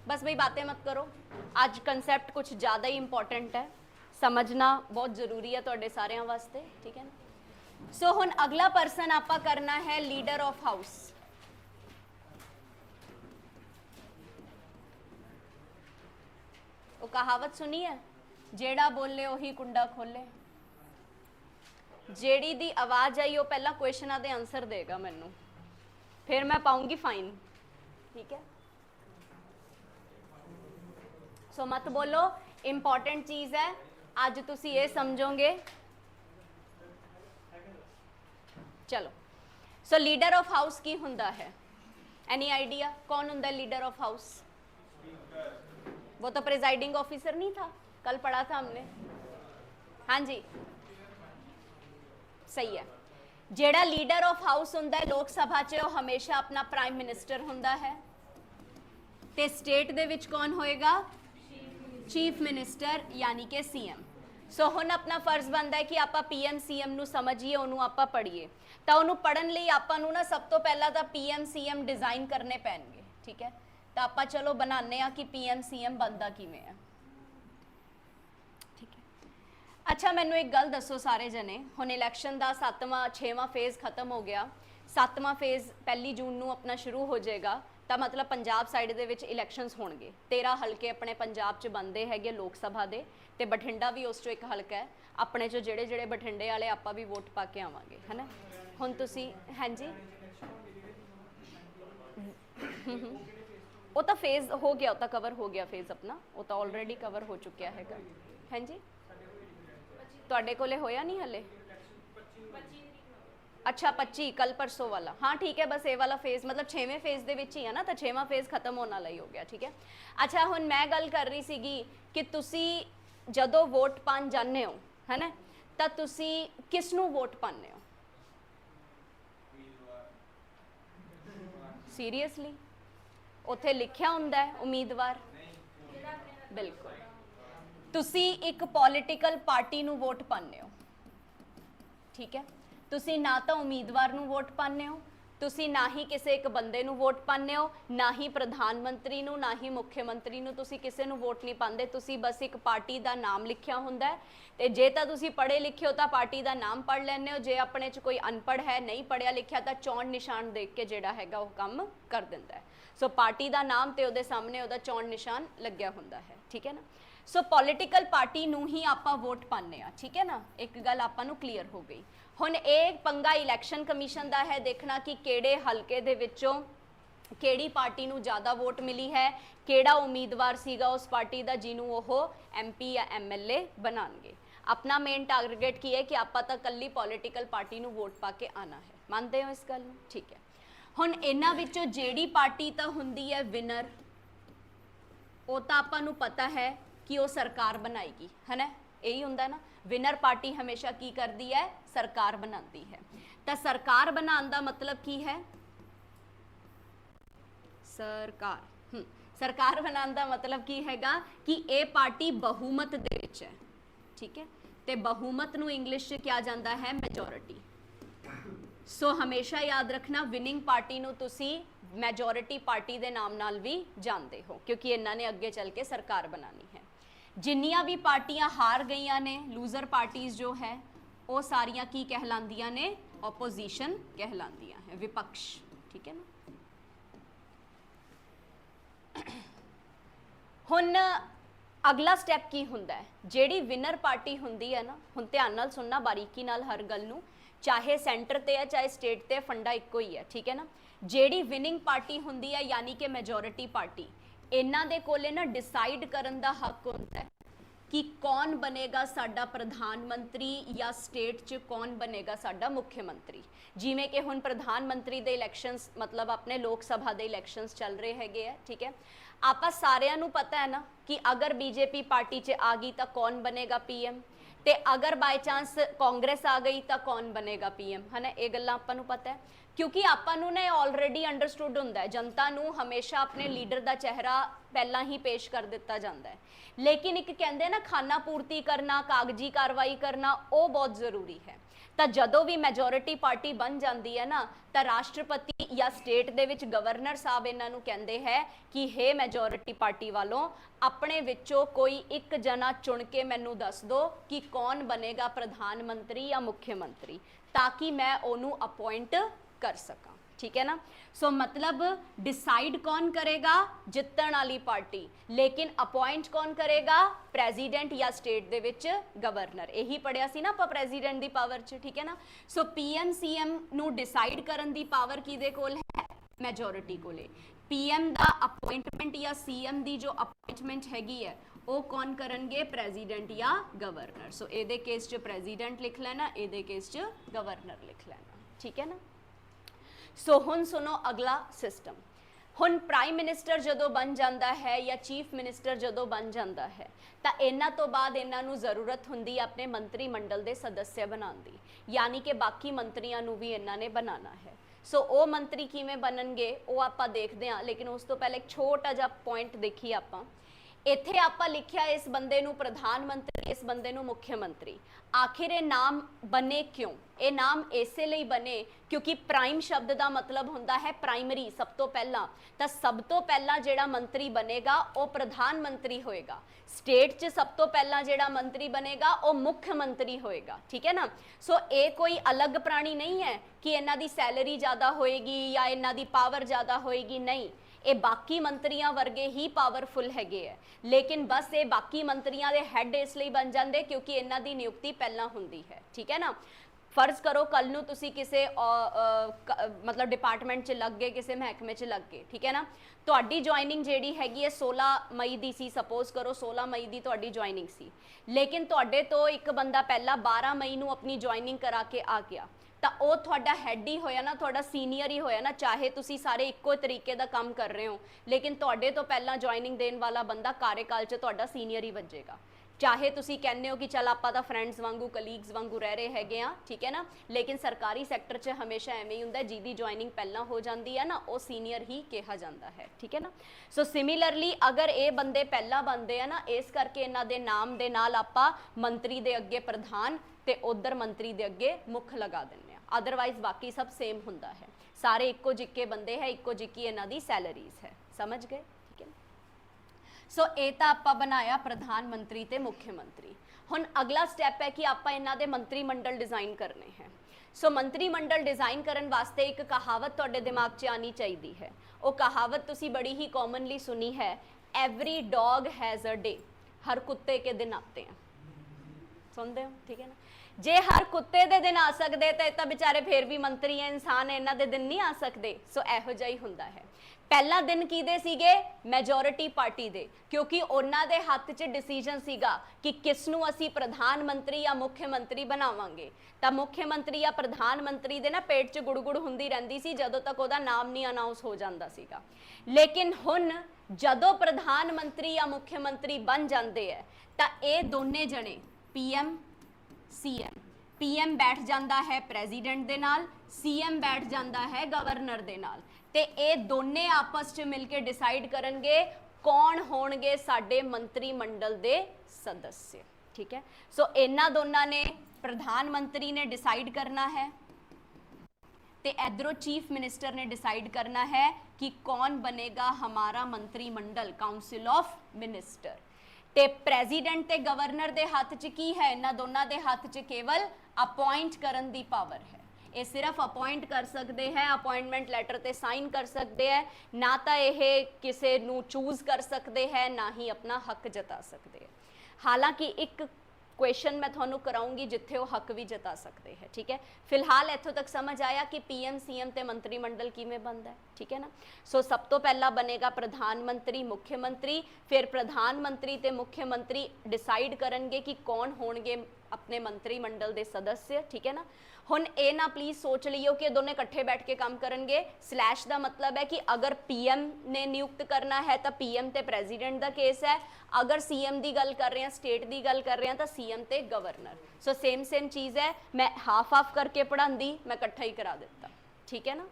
बस भाई बातें मत करो। आज कंसैप्ट कुछ ज़्यादा ही इंपॉर्टेंट है, समझना बहुत जरूरी है तुहाडे सारिਆਂ वास्ते, ठीक है ना। सो हुण अगला परसन आपां करना है लीडर ऑफ हाउस। वो कहावत सुनी है, जेड़ा बोले उही कुंडा खोले। जेड़ी दी आवाज आई वो पहला क्वेश्चन दे आंसर देगा मैनू, फिर मैं पाऊंगी फाइन, ठीक है। सो मत बोलो, इंपॉर्टेंट चीज है। आज तुसी ये समझोगे। चलो, सो लीडर ऑफ हाउस की हुंदा है? एनी आइडिया कौन हुंदा है लीडर ऑफ हाउस? वो तो प्रिजाइडिंग ऑफिसर नहीं था, कल पढ़ा था हमने। हाँ जी, सही है। जेड़ा लीडर ऑफ हाउस हुंदा है लोक सभा च, वो हमेशा अपना प्राइम मिनिस्टर हुंदा है। ते स्टेट दे विच कौन होएगा? चीफ मिनिस्टर यानी कि सीएम। सो हुण अपना फर्ज बनता है कि आपां पीएम सीएम नू समझिए, उन्होंने आपां पढ़िए। तो उन्होंने पढ़न लई आपां नू ना सब तो पहला तो पीएम सीएम डिजाइन करने पैणगे, ठीक है। तो आपां चलो बनाने आ कि पीएम सीएम बनता किवें है, ठीक है। अच्छा मैनू एक गल दसो सारे जने, हुण इलैक्शन का 7वां 6वां फेज़ खत्म हो गया। 7वां फेज़ 1 जून नू अपना शुरू हो जाएगा। तो मतलब पंजाब साइड दे विच इलैक्शनस होणगे। 13 हलके अपने पंजाब च बनते हैं लोक सभा दे, ते बठिंडा भी उस चो एक हलका है। अपने चो जेड़े जेड़े बठिंडे वाले आपां भी वोट पा के आवांगे, है ना। हुण तुसी हाँ जी वो तो फेज़ हो गया, वो तो कवर हो गया फेज़ अपना, वो तो ऑलरेडी कवर हो चुकिया है। हाँ जी, तुहाडे कोले होया नहीं हले? अच्छा 25 कल परसों वाला, हाँ ठीक है। बस ये वाला फेज़ मतलब 6वें फेज़ दे विच ही है ना, तो 6वां फेज़ खत्म होने वाला ही हो गया, ठीक है। अच्छा हुण मैं गल कर रही सीगी कि तुसी जदों वोट पान जाने हो, है ना, तो तुसी किस नू वोट पाने हो? सीरियसली उत्थे लिखिया हुंदा है उम्मीदवार? बिल्कुल, तुसी एक पॉलिटिकल पार्टी नू वोट पाने हो, ठीक है। तुसी ना तो उम्मीदवार नू वोट पाने हो, तुसी ना ही किसी एक बंदे नू वोट पाने हो, ना ही प्रधानमंत्री नू, ना ही मुख्यमंत्री नू, तुसी किसी नू वोट नहीं पाते। तुसी बस एक पार्टी का नाम लिखिया हुंदा है, ते जे तां तुसी पढ़े लिखे हो तो पार्टी का नाम पढ़ लैंदे हो, जे अपने च कोई अनपढ़ है नहीं पढ़िया लिखिया तो चौन निशान देख के जिहड़ा हैगा वो काम कर दिंदा है। सो पार्टी का नाम ते उहदे सामने उहदा चौन निशान लग्या हुंदा है, ठीक है ना। सो पॉलिटिकल पार्टी नू ही आपां वोट पाने आ, ठीक है ना। एक गल आपां नू क्लीयर हो गई। हुण एक पंगा इलैक्शन कमीशन का है देखना कि किहड़े हलके दे विचों किहड़ी पार्टी नू ज़्यादा वोट मिली है, किहड़ा उम्मीदवार सीगा उस पार्टी का जिन्हों वो MP या MLA बनाएंगे। अपना मेन टारगेट की है कि आपां तां कल्ली पॉलिटिकल पार्टी नू वोट पा के आना है। मानते हो इस गल नू? ठीक है। हुण इन्हां विचों जिहड़ी पार्टी तां हुंदी है विनर, वो तां आपां नू पता है कि वो सरकार बनाएगी, है ना। यही हुंदा ना, विनर पार्टी हमेशा की करती है? सरकार बनाती है। तो सरकार बनाने का मतलब की है? सरकार सरकार बनाने का मतलब की हैगा कि ये पार्टी बहुमत दे विच है, ठीक है। तो बहुमत नू इंग्लिश च क्या जाता है? मैजोरिटी। सो हमेशा याद रखना विनिंग पार्टी नू तुसी मैजोरिटी पार्टी के नाम नाल भी जानते हो, क्योंकि इन्हों ने अगे चल के सरकार बनानी है। जिन्नियां भी पार्टियां हार गई ने, लूजर पार्टीज जो है, वो सारियां की कहलांदियां ने? ओपोजिशन कहलांदियां है, विपक्ष, ठीक है ना। हुण अगला स्टैप की हुंदा है? जेड़ी विनर पार्टी हुंदी है ना, हुण ध्यान नाल सुनना बारीकी नाल हर गल नू, चाहे सेंटर ते है चाहे स्टेट ते, फंडा इक्को ही है, ठीक है ना। जेड़ी विनिंग पार्टी हुंदी है यानी कि मैजोरिटी पार्टी, इन्हां दे कोले ना डिसाइड करन दा हक होंदा है कि कौन बनेगा साडा प्रधानमंत्री या स्टेट च कौन बनेगा साडा मुख्यमंत्री। जिमें कि हुण प्रधानमंत्री दे इलैक्शनस मतलब अपने लोक सभा दे इलैक्शनस चल रहे हैगे है, ठीक है। आपां सारिआं नूं पता है ना कि अगर BJP पार्टी च आ गई तो कौन बनेगा PM, ते अगर बाय चांस कांग्रेस आ गई तो कौन बनेगा PM, है ना। ये गल्लां आपां नूं पता है। क्योंकि ਆਪਾਂ ਨੂੰ ਨੇ ਆਲਰੇਡੀ ਅੰਡਰਸਟੂਡ ਹੁੰਦਾ ਹੈ, ਜਨਤਾ ਨੂੰ ਹਮੇਸ਼ਾ ਆਪਣੇ ਲੀਡਰ ਦਾ ਚਿਹਰਾ ਪਹਿਲਾਂ ਹੀ ਪੇਸ਼ ਕਰ ਦਿੱਤਾ ਜਾਂਦਾ ਹੈ, ਲੇਕਿਨ ਇੱਕ ਕਹਿੰਦੇ ਨਾ ਖਾਨਾ ਪੂਰਤੀ ਕਰਨਾ, ਕਾਗਜ਼ੀ ਕਾਰਵਾਈ ਕਰਨਾ, ਉਹ ਬਹੁਤ ਜ਼ਰੂਰੀ ਹੈ। ਤਾਂ ਜਦੋਂ ਵੀ ਮੈਜੋਰਿਟੀ ਪਾਰਟੀ ਬਣ ਜਾਂਦੀ ਹੈ ਨਾ, ਤਾਂ ਰਾਸ਼ਟਰਪਤੀ ਜਾਂ ਸਟੇਟ ਦੇ ਵਿੱਚ ਗਵਰਨਰ ਸਾਹਿਬ ਇਹਨਾਂ ਨੂੰ ਕਹਿੰਦੇ ਹੈ ਕਿ ਹੇ ਮੈਜੋਰਿਟੀ ਪਾਰਟੀ ਵਾਲੋਂ ਆਪਣੇ ਵਿੱਚੋਂ ਕੋਈ ਇੱਕ ਜਣਾ ਚੁਣ ਕੇ ਮੈਨੂੰ ਦੱਸ ਦਿਓ ਕਿ ਕੌਣ ਬਣੇਗਾ ਪ੍ਰਧਾਨ ਮੰਤਰੀ ਜਾਂ ਮੁੱਖ ਮੰਤਰੀ, ਤਾਂ ਕਿ ਮੈਂ ਉਹਨੂੰ ਅਪॉइंट कर सका। ठीक है ना। सो मतलब डिसाइड कौन करेगा, जितने वाली पार्टी, लेकिन अपॉइंट कौन करेगा, प्रेजिडेंट या स्टेट दे विच गवर्नर। यही पढ़िया सी ना आप प्रेजिडेंट दी पावर च। ठीक है ना। सो पीएम सीएम नू डिसाइड करन दी पावर किहदे कोल है, मैजोरिटी कोले। पीएम दा अपॉइंटमेंट या सीएम दी जो अपॉइंटमेंट हैगी है वो कौन करनगे, प्रेजिडेंट या गवर्नर। सो इहदे केस च प्रेजिडेंट लिख लेना, इहदे केस च गवर्नर लिख लेना। ठीक है ना। सो हुण सुनो अगला सिस्टम। हुण प्राइम मिनिस्टर जदों बन जाता है या चीफ मिनिस्टर जदों बन जाता है, तो इन्हां तो बाद इन्हां नूं जरूरत हुंदी अपने मंत्री मंडल के सदस्य बनाउण दी, यानी कि बाकी मंत्रियों नूं भी इन्हां ने बनाना है। सो वो मंत्री किवें बनणगे वो आपां देखदे हां, लेकिन उस तो पहले एक छोटा जिहा पॉइंट देखिए आपां। इत्थे आपां लिखिया इस बंदे नूं प्रधानमंत्री, इस बंदे नूं मुख्यमंत्री। आखिर ये नाम बने क्यों? ये नाम इसे लिए बने क्योंकि प्राइम शब्द का मतलब होंदा है प्राइमरी, सब तो पहला। तो सब तो पहला जिहड़ा मंत्री बनेगा वो प्रधानमंत्री होएगा। स्टेट च सब तो पहला जिहड़ा मंत्री बनेगा वो मुख्यमंत्री होएगा। ठीक है ना। सो ये कोई अलग प्राणी नहीं है कि इन्हां दी सैलरी ज़्यादा होएगी या इन्हां दी पावर ज़्यादा होएगी, नहीं। ये बाकी मंत्रियों वर्गे ही पावरफुल हैगे है, लेकिन बस ये बाकी मंत्रियों के हैड इसलिए बन जाते क्योंकि इन्हां दी नियुक्ति पहला हुंदी है। ठीक है ना। फर्ज करो कल नूं तुसी किसे मतलब डिपार्टमेंट च लग गए, किसी महकमे च लग गए। ठीक है ना। तुहाडी ज्वाइनिंग जिहड़ी हैगी है 16 मई दी सी, सपोज करो 16 मई दी तुहाडी ज्वाइनिंग सी, लेकिन तुहाडे तो एक बंदा पहला 12 मई नूं अपनी ज्वाइनिंग करा के आ गया, तो वह तुहाडा हैड ही होया ना, तुहाडा सीनियर ही होया ना। चाहे तुसी सारे इक्को तरीके का काम कर रहे हो, लेकिन तुहाडे तो पहला ज्वाइनिंग देने वाला बंदा कार्यकाल च तुहाडा सीनियर ही बजेगा। चाहे तुसी कहने हो कि चल आपां तां फ्रेंड्स वांगू, कलीग्स वांगू रह रहे हैगे आ, ठीक है ना, लेकिन सरकारी सैक्टर च हमेशा एवें ही हुंदा, जिहदी ज्वाइनिंग पहला हो जाती है ना वो सीनियर ही कहा जाता है। ठीक है ना। सो सिमिलरली अगर ये बंदे पहला बनते हैं ना, इस करके इन्हां दे नाम दे नाल आपां मंत्री दे अगे प्रधान ते उधर मंत्री दे अगे मुख लगा दिंदे आ। अदरवाइज बाकी सब सेम हुंदा है, सारे इक्को जिक्के बंदे है, इक्को जिक्की इन्हां दी सैलरीज है। समझ गए। सो ये तो आप बनाया प्रधानमंत्री ते मुख्यमंत्री। हुण अगला स्टैप है कि आपां इन्हां दे मंत्रीमंडल डिज़ाइन करने हैं। सो मंत्रीमंडल डिज़ाइन करन वास्ते एक कहावत तुहाडे दिमाग 'च आनी चाहिदी है। वो कहावत तुसी बड़ी ही कॉमनली सुनी है, every dog has a day. हर कुत्ते के दिन आते हैं, सुनते हो। ठीक है ना। जे हर कुत्ते दे दिन आ सकते तो बेचारे फिर भी मंत्री है, इंसान है, इन्हां दे दिन नहीं आ सकते। सो इहो जिहा ही हुंदा है। पहला दिन किहदे सीगे, मैजोरिटी पार्टी दे, क्योंकि उन्हां दे हत्थ 'च डिसीजन सीगा कि किसनूं असीं प्रधानमंत्री या मुख्यमंत्री बनावांगे। तां मुख्यमंत्री या प्रधानमंत्री दे ना पेट 'च गुड़गुड़ हुंदी रहिंदी सी जदों तक उहदा नाम नहीं अनाउंस हो जांदा सीगा। लेकिन हुण जदों प्रधानमंत्री या मुख्यमंत्री बन जांदे है तां ये दोने जने पीएम सीएम, पीएम बैठ जाता है प्रेजिडेंट दे नाल, सीएम बैठ जाता है गवर्नर दे नाल, ते ये दोने आपस च मिलके डिसाइड करनगे कौन होणगे साडे मंत्रीमंडल दे सदस्य। ठीक है। सो इन्हां दोनों ने प्रधानमंत्री ने डिसाइड करना है ते इधरों चीफ मिनिस्टर ने डिसाइड करना है कि कौन बनेगा हमारा मंत्रिमंडल, काउंसिल ऑफ मिनिस्टर। ते प्रेजिडेंट ते गवर्नर दे हाथ च की है, इन्हां दोनों दे हाथ च केवल अपॉइंट करन दी पावर है। ये सिर्फ अपॉइंट कर सकते हैं, अपॉइंटमेंट लैटर ते साइन कर सकते हैं, ना तो यह किसी नूं चूज कर सकते हैं, ना ही अपना हक जता सकते हैं। हालांकि एक क्वेश्चन मैं थोनू कराऊंगी जिथे वो हक भी जता सकते हैं। ठीक है। फिलहाल इत्थों तक समझ आया कि पीएम सीएम ते मंत्रिमंडल किवें बनता है। ठीक है ना। सो सब तो पहला बनेगा प्रधानमंत्री मुख्यमंत्री, फिर प्रधानमंत्री ते मुख्यमंत्री डिसाइड करनगे कि कौन होणगे अपने मंत्रिमंडल के सदस्य। ठीक है ना। हुण ये ना प्लीज़ सोच लियो कि दोनों इकट्ठे बैठ के काम करनगे। स्लैश का मतलब है कि अगर पीएम ने नियुक्त करना है तो पीएम ते प्रेजिडेंट का केस है, अगर सीएम की गल कर रहे हैं, स्टेट की गल कर रहे हैं तो सीएम ते गवर्नर। सो सेम चीज़ है। मैं हाफ करके पढ़ाती, मैं इकट्ठा ही करा दिता। ठीक है ना।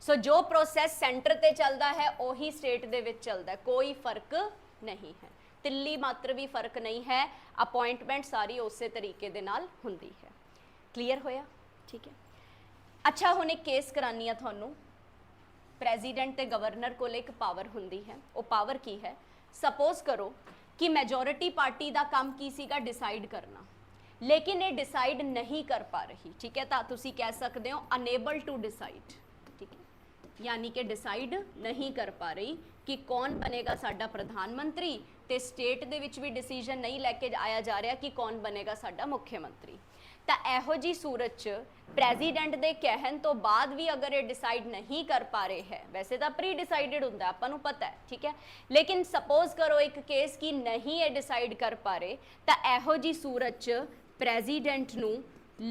सो जो प्रोसैस सेंटर ते चलता है उही स्टेट दे विच चलता है, कोई फर्क नहीं है, तिल्ली मात्र भी फर्क नहीं है, अपॉइंटमेंट सारी उस तरीके दे नाल हुंदी है। क्लीयर होया? ठीक है। अच्छा हुण एक केस करानी है तुहानूं। प्रेजिडेंट ते गवर्नर कोल एक पावर हुंदी है, वो पावर की है? सपोज करो कि मैजोरिटी पार्टी का काम की सीगा डिसाइड करना, लेकिन ये डिसाइड नहीं कर पा रही, ठीक है, तो तुसी कह सकते हो अनेबल टू डिसाइड, ठीक है, यानी कि डिसाइड नहीं कर पा रही कि कौन बनेगा साडा प्रधानमंत्री, ते स्टेट दे विच भी डिसीजन नहीं लैके आया जा रहा कि कौन बनेगा साडा मुख्यमंत्री। तो इहो जी सूरत च प्रेजिडेंट के कहन तो बाद भी अगर ये डिसाइड नहीं कर पा रहे हैं, वैसे तो प्री डिसाइडेड होंगे आपको पता है, ठीक है, लेकिन सपोज करो एक केस की नहीं ये डिसाइड कर पा रहे, तो इहो जी सूरत च प्रेजिडेंट नूं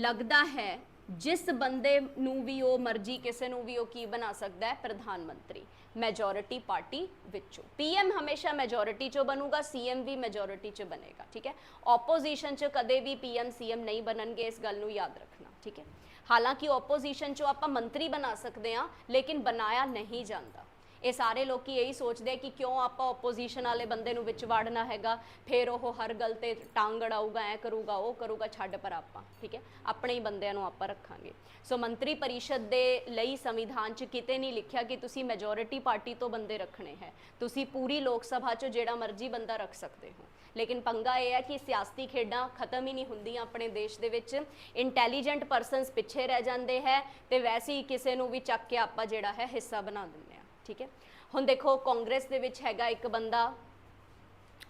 लगता है जिस बंदे नूं भी वो मर्जी किसी नूं भी वो की बना सकता है प्रधानमंत्री, मैजोरिटी पार्टी विचों। पीएम हमेशा मैजोरिटी चो बनूगा, सीएम भी मैजोरिटी च बनेगा, ठीक है। ओपोजिशन च कदे भी पीएम सीएम नहीं बननगे, इस गल नूं याद रखना, ठीक है। हालांकि ओपोजिशन चो आपां मंत्री बना सकते हैं, लेकिन बनाया नहीं जाता। ये सारे लोग यही सोचते हैं कि क्यों आप ओपोजिशन वाले बंदे नूं विच वाड़ना हैगा, फिर वो हर गल ते टांग अड़ाऊगा, ऐ करूगा वो करूगा, छड्ड पर आपां, ठीक है, अपने ही बंदिਆਂ ਨੂੰ ਆਪਾਂ रखांगे। सो मंत्री परिषद दे लई संविधान च किते नहीं लिखिया कि तुसी मैजोरिटी पार्टी तो बंदे रखने हैं, तुसी पूरी लोक सभा चो जेड़ा मर्जी बंदा रख सकते हो। लेकिन पंगा यह है कि सियासती खेडां खत्म ही नहीं होंदियां अपने देश दे विच, इंटैलीजेंट परसनस पिछे रह जाते हैं, तो वैसे ही किसी नूं भी चक के आपां जेड़ा है हिस्सा बना दिंदे आ, ठीक है। हुण देखो कांग्रेस दे विच हैगा एक बंदा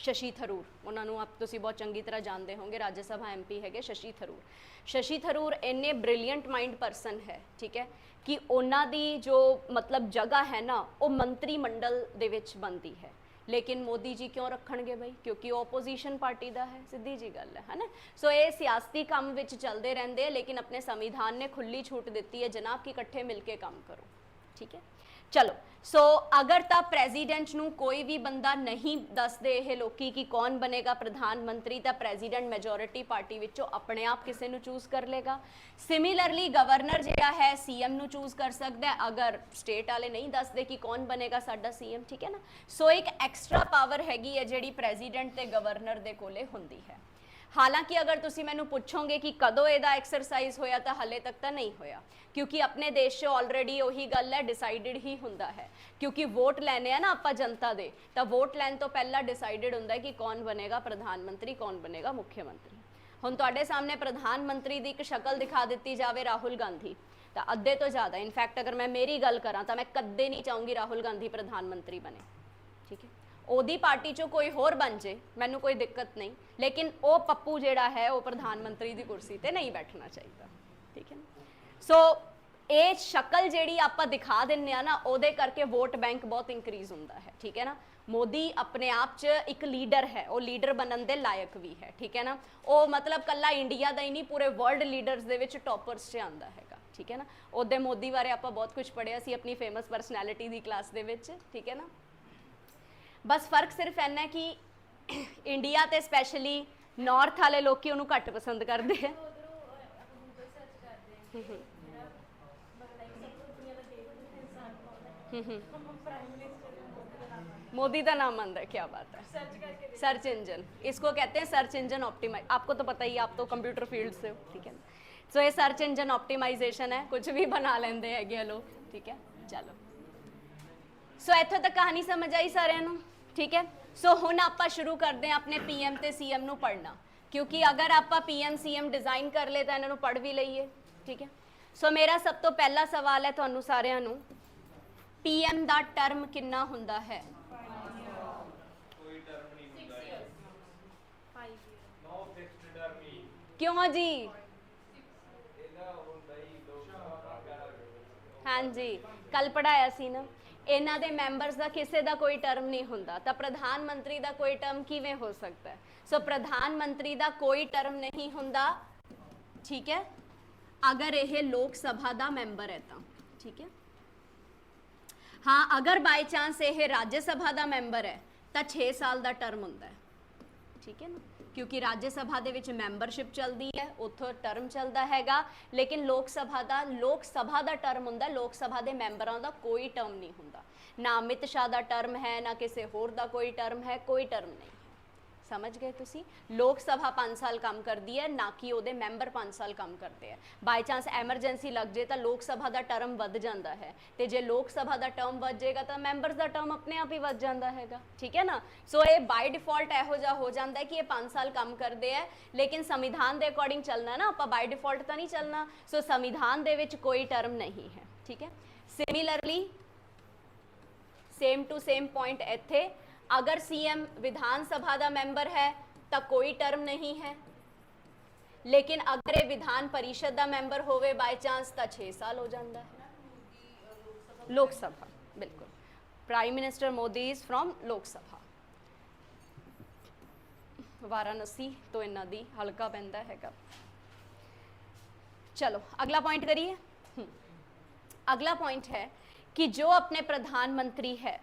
शशि थरूर, उन्होंने आप तुसीं बहुत चंगी तरह जानते होंगे, राज्य सभा MP है शशि थरूर। शशि थरूर इन्ने ब्रिलियंट माइंड परसन है, ठीक है, कि उन्हों दी जो मतलब जगह है ना वो मंत्रिमंडल दे विच बनती है, लेकिन मोदी जी क्यों रखणगे बई, क्योंकि ओपोजिशन पार्टी का है, सीधी जी गल है ना। सो ये सियासती काम विच चलते रहते हैं, लेकिन अपने संविधान ने खुली छूट दी है जनाब कि इकट्ठे मिलके काम करो, ठीक है। चलो सो अगर तो प्रेजिडेंट नूं कोई भी बंदा नहीं दसदे ये लोकी कि कौन बनेगा प्रधानमंत्री, तो प्रेजिडेंट मैजोरिटी पार्टी विचों अपने आप किसी नूं चूज कर लेगा। सिमिलरली गवर्नर जिहड़ा है सीएम नूं चूज कर सकता है, अगर स्टेट वाले नहीं दसदे कि कौन बनेगा साडा सीएम, ठीक है ना। सो एक एक्सट्रा पावर हैगी है जिहड़ी प्रेजिडेंट ते गवर्नर दे कोले हुंदी है। हालांकि अगर तुसी मैनू पूछोगे कि कदों इहदा एक्सरसाइज होया, तो हले तक तो नहीं होया, क्योंकि अपने देश ऑलरेडी वही गल है डिसाइडेड ही हुंदा है, क्योंकि वोट लैने आ ना आपां जनता दे, तो वोट लैन तो पहला डिसाइडेड हुंदा है कि कौन बनेगा प्रधानमंत्री, कौन बनेगा मुख्यमंत्री। हुण तुहाडे सामने प्रधानमंत्री की एक शक्ल दिखा दी जाए राहुल गांधी, तो अद्धे तो ज़्यादा, इनफैक्ट अगर मैं मेरी गल करा तो मैं कदे नहीं चाहूँगी राहुल गांधी प्रधानमंत्री बने, ठीक है। ओदी पार्टी चो कोई होर बन जाए मैनू कोई दिक्कत नहीं, लेकिन वो पप्पू जेड़ा है वो प्रधानमंत्री की कुर्सी ते नहीं बैठना चाहिए, ठीक है ना। सो ये शक्ल जेड़ी आपां दिखा दिन्ने आ ना, उहदे करके वोट बैंक बहुत इंक्रीज होंदा है, ठीक है ना। मोदी अपने आप च एक लीडर है, वो लीडर बनन दे लायक भी है, ठीक है ना। वो मतलब कल्ला इंडिया का ही नहीं पूरे world leaders they which toppers च आंदा हैगा, ठीक है ना। उहदे मोदी बारे आपां बहुत कुछ पढ़िया सी अपनी फेमस परसनैलिटी की क्लास दे विच, ठीक है ना। बस फर्क सिर्फ इन्ना है कि इंडिया ते स्पैशली नॉर्थ वाले लोग उन्होंने घट पसंद करते हैं। मोदी का नाम आंदा है, क्या बात है, सर्च इंजन, इसको कहते हैं सर्च इंजन ऑप्टिमाइज, आपको तो पता ही है, आप तो कंप्यूटर फील्ड से हो, ठीक है। सो ये सर्च इंजन ऑप्टिमाइजेशन है, कुछ भी बना लेंगे है लोग, ठीक है। चलो सो इत्थों तक कहानी समझ आई सारिਆਂ ਨੂੰ, ठीक है। सो हुण आपां शुरू करते हैं अपने PM ते CM नूं पढ़ना, क्योंकि अगर आपां PM CM डिज़ाइन कर ले तो इन्हां नूं पढ़ भी लईए, ठीक है। सो मेरा सब तो पहला सवाल है तुहानूं सारिਆਂ ਨੂੰ, PM दा टर्म किन्ना हुंदा है? क्यों जी? हाँ जी, कल पढ़ाया सी ना, इन्हां दे मैंबरस का किसी का कोई टर्म नहीं हुंदा, तो प्रधानमंत्री का कोई टर्म किवें हो सकता है? सो प्रधानमंत्री का कोई टर्म नहीं हुंदा, ठीक है, अगर यह लोक सभा का मैंबर है तो, ठीक है। हाँ, अगर बाय चांस यह राज्य सभा का मैंबर है तो 6 साल का टर्म हुंदा है, ठीक है ना, क्योंकि राज्य सभा ਦੇ ਵਿੱਚ ਮੈਂਬਰਸ਼ਿਪ ਚੱਲਦੀ ਹੈ, ਉੱਥੋਂ ਟਰਮ ਚੱਲਦਾ ਹੈਗਾ, ਲੇਕਿਨ ਲੋਕ ਸਭਾ ਦਾ ਟਰਮ ਹੁੰਦਾ, ਲੋਕ ਸਭਾ ਦੇ ਮੈਂਬਰਾਂ ਦਾ ਕੋਈ ਟਰਮ ਨਹੀਂ ਹੁੰਦਾ, ਨਾ ਅਮਿਤ ਸ਼ਾਹ ਦਾ ਟਰਮ ਹੈ, ਨਾ ਕਿਸੇ ਹੋਰ ਦਾ ਕੋਈ ਟਰਮ ਹੈ, ਕੋਈ ਟਰਮ ਨਹੀਂ। समझ गए तुसी? लोक सभा 5 साल काम करती है, ना कि ਉਹਦੇ ਮੈਂਬਰ 5 साल काम करते हैं। बाय चांस एमरजेंसी लग जाए तो लोक सभा का टर्म वध जाता है, तो जे लोक सभा का टर्म वध जाएगा तो मैंबरस का टर्म अपने आप ही वध जाता है, ठीक है ना। सो ये बाय डिफॉल्ट यहो जिहा हो जाता है कि ये 5 साल काम करते हैं, लेकिन संविधान के अकॉर्डिंग चलना ना, आप बाय डिफॉल्ट तो नहीं चलना। सो संविधान दे विच कोई टर्म नहीं है, ठीक है। Similarly same to same point इत्थे, अगर सीएम विधान सभा का मैंबर है तो कोई टर्म नहीं है, लेकिन अगर ये विधान परिषद का मैंबर होवे बाय चांस तो 6 साल हो जाता है। लोक सभा, बिल्कुल, prime minister Modi is from लोक सभा। वाराणसी तो इन्हां दी हल्का पैंदा हैगा। चलो अगला पॉइंट करिए। अगला पॉइंट है कि जो अपने प्रधानमंत्री है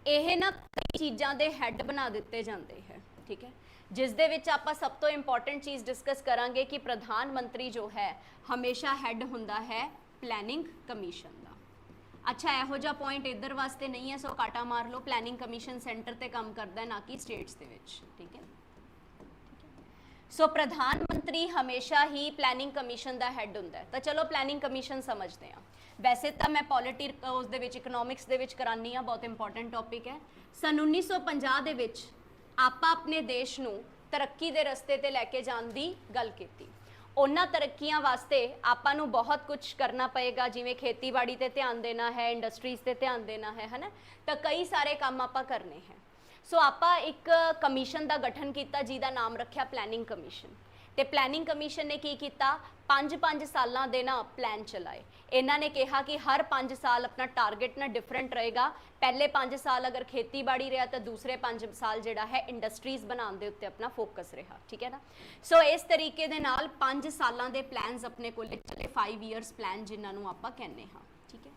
ਇਹ ਨਾ ਕਈ ਚੀਜ਼ਾਂ ਦੇ ਹੈੱਡ ਬਣਾ ਦਿੱਤੇ ਜਾਂਦੇ ਹੈ, ਠੀਕ ਹੈ, ਜਿਸ ਦੇ ਵਿੱਚ ਆਪਾਂ ਸਭ ਤੋਂ ਇੰਪੋਰਟੈਂਟ ਚੀਜ਼ ਡਿਸਕਸ ਕਰਾਂਗੇ ਕਿ ਪ੍ਰਧਾਨ ਮੰਤਰੀ ਜੋ ਹੈ ਹਮੇਸ਼ਾ ਹੈੱਡ ਹੁੰਦਾ ਹੈ ਪਲੈਨਿੰਗ ਕਮਿਸ਼ਨ ਦਾ। ਅੱਛਾ, ਇਹੋ ਜਿਹਾ ਪੁਆਇੰਟ ਇੱਧਰ ਵਾਸਤੇ ਨਹੀਂ ਹੈ, ਸੋ ਕਾਟਾ ਮਾਰ ਲਓ, ਪਲੈਨਿੰਗ ਕਮਿਸ਼ਨ ਸੈਂਟਰ ਤੇ ਕੰਮ ਕਰਦਾ ਹੈ, ਨਾ ਕਿ ਸਟੇਟਸ ਦੇ ਵਿੱਚ, ਠੀਕ ਹੈ। ਸੋ ਪ੍ਰਧਾਨ ਮੰਤਰੀ ਹਮੇਸ਼ਾ ਹੀ ਪਲੈਨਿੰਗ ਕਮਿਸ਼ਨ ਦਾ ਹੈੱਡ ਹੁੰਦਾ ਹੈ। ਤਾਂ ਚਲੋ ਪਲੈਨਿੰਗ ਕਮਿਸ਼ਨ ਸਮਝਦੇ ਹਾਂ। वैसे तो मैं पॉलिटिक उसदे विच इकनॉमिक्स दे विच करानी हाँ, बहुत इंपॉर्टेंट टॉपिक है। सन 1950 दे विच आपां अपने देश नूं तरक्की दे रस्ते ते लैके जाण दी गल कीती। उन्हां तरक्कियां वास्ते आपां नूं बहुत कुछ करना पएगा, जिवें खेतीबाड़ी ते ध्यान देना है, इंडस्ट्रीज़ ते ध्यान देना है ना, तो कई सारे काम आपां करने हैं। सो आपां एक कमीशन का गठन किया जिहदा नाम रखिया प्लैनिंग कमीशन। तो प्लैनिंग कमीशन ने की किया, 5-5 सालों के ना प्लैन चलाए। इन्हों ने कहा कि हर 5 साल अपना टारगेट ना डिफरेंट रहेगा। पहले 5 साल अगर खेतीबाड़ी रहा तो दूसरे 5 साल जोड़ा है इंडस्ट्रीज़ बनाने के उत्ते अपना फोकस रहा, ठीक है ना। सो इस तरीके दे नाल 5 सालों के प्लैनस अपने को चले, 5 ईयर्स प्लैन जिन्होंने आप कहने हाँ, ठीक है।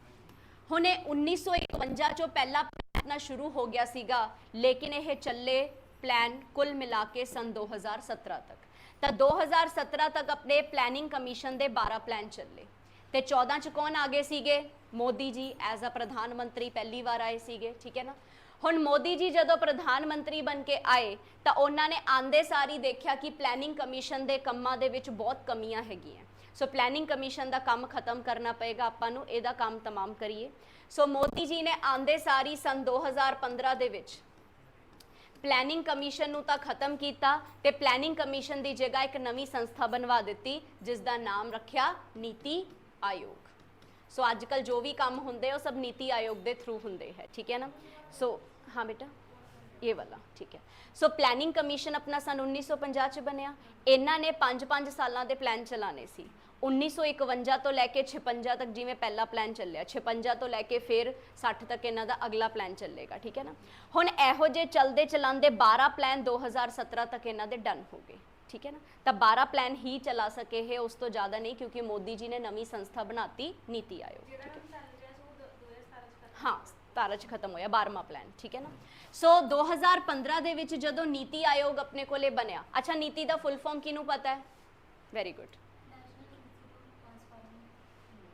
हुण 1951 चो पहला प्लैन शुरू हो गया सीगा, लेकिन यह चले प्लैन कुल मिला के सन 2017 तक। तो 2017 तक अपने प्लैनिंग कमीशन के 12 प्लैन चले, तो 14 च कौन आ गए सीगे? मोदी जी एज अ प्रधानमंत्री पहली बार आए सीगे, ठीक है ना। हुण मोदी जी जदों प्रधानमंत्री बन के आए तो उन्होंने आंदे सारी देखा कि प्लैनिंग कमीशन के कामां दे विच बहुत कमियां हैगियां। सो प्लैनिंग कमीशन का काम खत्म करना पेगा आपां नूं, इहदा काम तमाम करिए। सो मोदी जी ने आंदे सारी सन 2015 दे विच प्लैनिंग कमीशन नूं तां खत्म किया, तो प्लैनिंग कमीशन की जगह एक नवी संस्था बनवा दी जिसका नाम रखिया नीति आयोग। सो अजकल जो भी काम होंदे वो सब नीति आयोग के थ्रू होंदे है, ठीक है ना। सो हाँ बेटा ये वाला, ठीक है। सो प्लैनिंग कमीशन अपना सन 1950 च बनया। इन्हां ने 5-5 सालों के प्लैन चलाने सी। 1951 तो लैके 56 तक जिमें पहला प्लैन चलिया, 56 तो लैके फिर 60 तक इन्हां दा अगला प्लैन चलेगा, ठीक है ना। हुण इहो जे चलते चलाते 12 प्लैन 2017 तक इन्हां दे डन हो गए, ठीक है ना। तो 12 प्लैन ही चला सके है, उस तो ज़्यादा नहीं, क्योंकि मोदी जी ने नवी संस्था बनाती नीति आयोग, ठीक है। हाँ 17 च खत्म होया 12वां प्लैन, ठीक है ना। सो 2015 दे विच जदों नीति आयोग अपने कोले बनया। अच्छा नीति का फुल फॉर्म किनू पता है? Very good,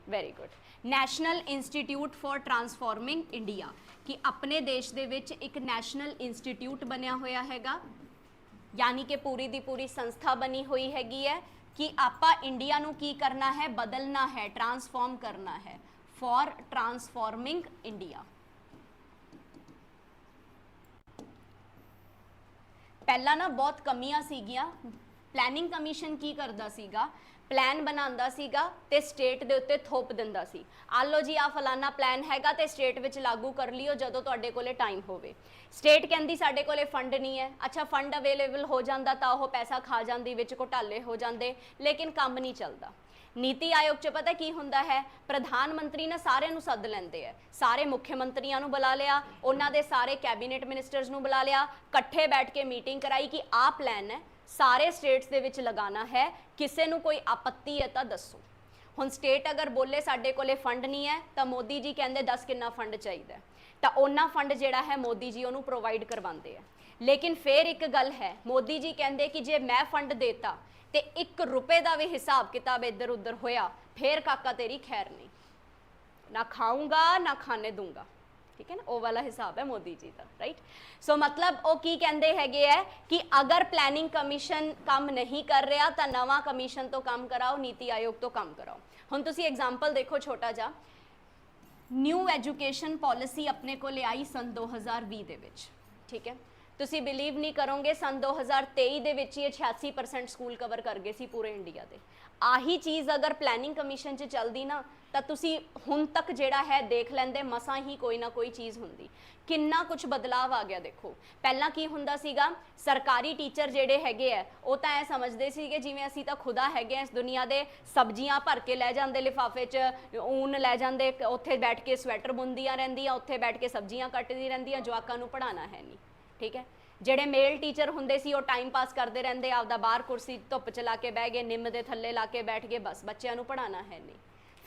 very good. National institute for transforming India, कि अपने देश दे विच एक नैशनल इंस्टीट्यूट बनया होया हैगा, यानी कि पूरी दी पूरी संस्था बनी हुई हैगी है कि आपां इंडिया नूं की करना है, बदलना है, ट्रांसफॉर्म करना है, फॉर ट्रांसफॉर्मिंग इंडिया। पहला ना बहुत कमियां सीगियां। प्लैनिंग कमीशन की करदा सीगा, प्लैन बनांदा सीगा ते स्टेट दे उत्ते थोप दिंदा सी। आ लो जी आ फलाना प्लैन हैगा ते स्टेट विच लागू कर लियो जदों तुहाडे कोले टाइम होवे। स्टेट कहंदी साडे कोले फंड नहीं है। अच्छा फंड अवेलेबल हो जांदा तां ओह पैसा खा जांदी, विच घोटाले हो जांदे, लेकिन काम नहीं चलदा। नीति आयोग च पता की हुंदा है, प्रधानमंत्री ने सारे नूं सद लैंदे है, सारे मुख्यमंत्रियों नूं बुला लिया, उन्हां दे सारे कैबिनेट मिनिस्टर्स नूं बुला लिया, कट्ठे बैठ के मीटिंग कराई कि आ प्लैन है सारे स्टेट्स दे विच लगाना है, किसी नूं कोई आपत्ति है तो दसो। हुण स्टेट अगर बोले साडे कोले फंड नहीं है तो मोदी जी कहंदे 10 कितना फंड चाहिए, तो उन्ना फंड जिहड़ा है मोदी जी उहनूं प्रोवाइड करवाते हैं। लेकिन फिर एक गल है, मोदी जी कहते कि जे मैं फंड देता तो 1 रुपए का भी हिसाब किताब इधर उधर होया फिर काका तेरी खैर नहीं, ना खाऊंगा ना खाने दूंगा, ठीक है ना, वो वाला हिसाब है मोदी जी का, राइट। सो मतलब वो की कहते है कि अगर प्लैनिंग कमीशन काम नहीं कर रहा तो नवा कमीशन तो काम कराओ, नीति आयोग तो काम कराओ। हुण तुसी एग्जाम्पल देखो छोटा जा, न्यू एजुकेशन पॉलिसी अपने को ले आई सन 2020 दे विच, ठीक है। तुसी बिलीव नहीं करोगे सन 2023 दे विच ये 86% स्कूल कवर कर गए सी पूरे इंडिया दे। आही चीज़ अगर प्लैनिंग कमीशन च चलदी ना तो तुसी हुण तक जिहड़ा है देख लैंदे, मसा ही कोई ना कोई चीज़ हुंदी। किन्ना कुछ बदलाव आ गया देखो। पहला की हुंदा सीगा, सरकारी टीचर जिहड़े हैगे आ वो तां ऐ समझदे सीगे जिवें असीं तां खुदा हैगे इस दुनिया दे, सब्जियां भर के लै जांदे लिफाफे च, ऊन लै जांदे, उत्थे बैठ के स्वेटर बुनदियां रहिंदियां, उत्थे बैठ के सब्जियां कट्टदी रहिंदियां, जवाकां नूं पढ़ाना है नहीं, ठीक है। ਜਿਹੜੇ मेल टीचर ਹੁੰਦੇ ਸੀ ਉਹ टाइम पास करते रहते, आपदा बाहर कुर्सी धुप च ला के बह गए, निम के थले ला के बैठ गए, बस बच्चों को पढ़ाना है नहीं।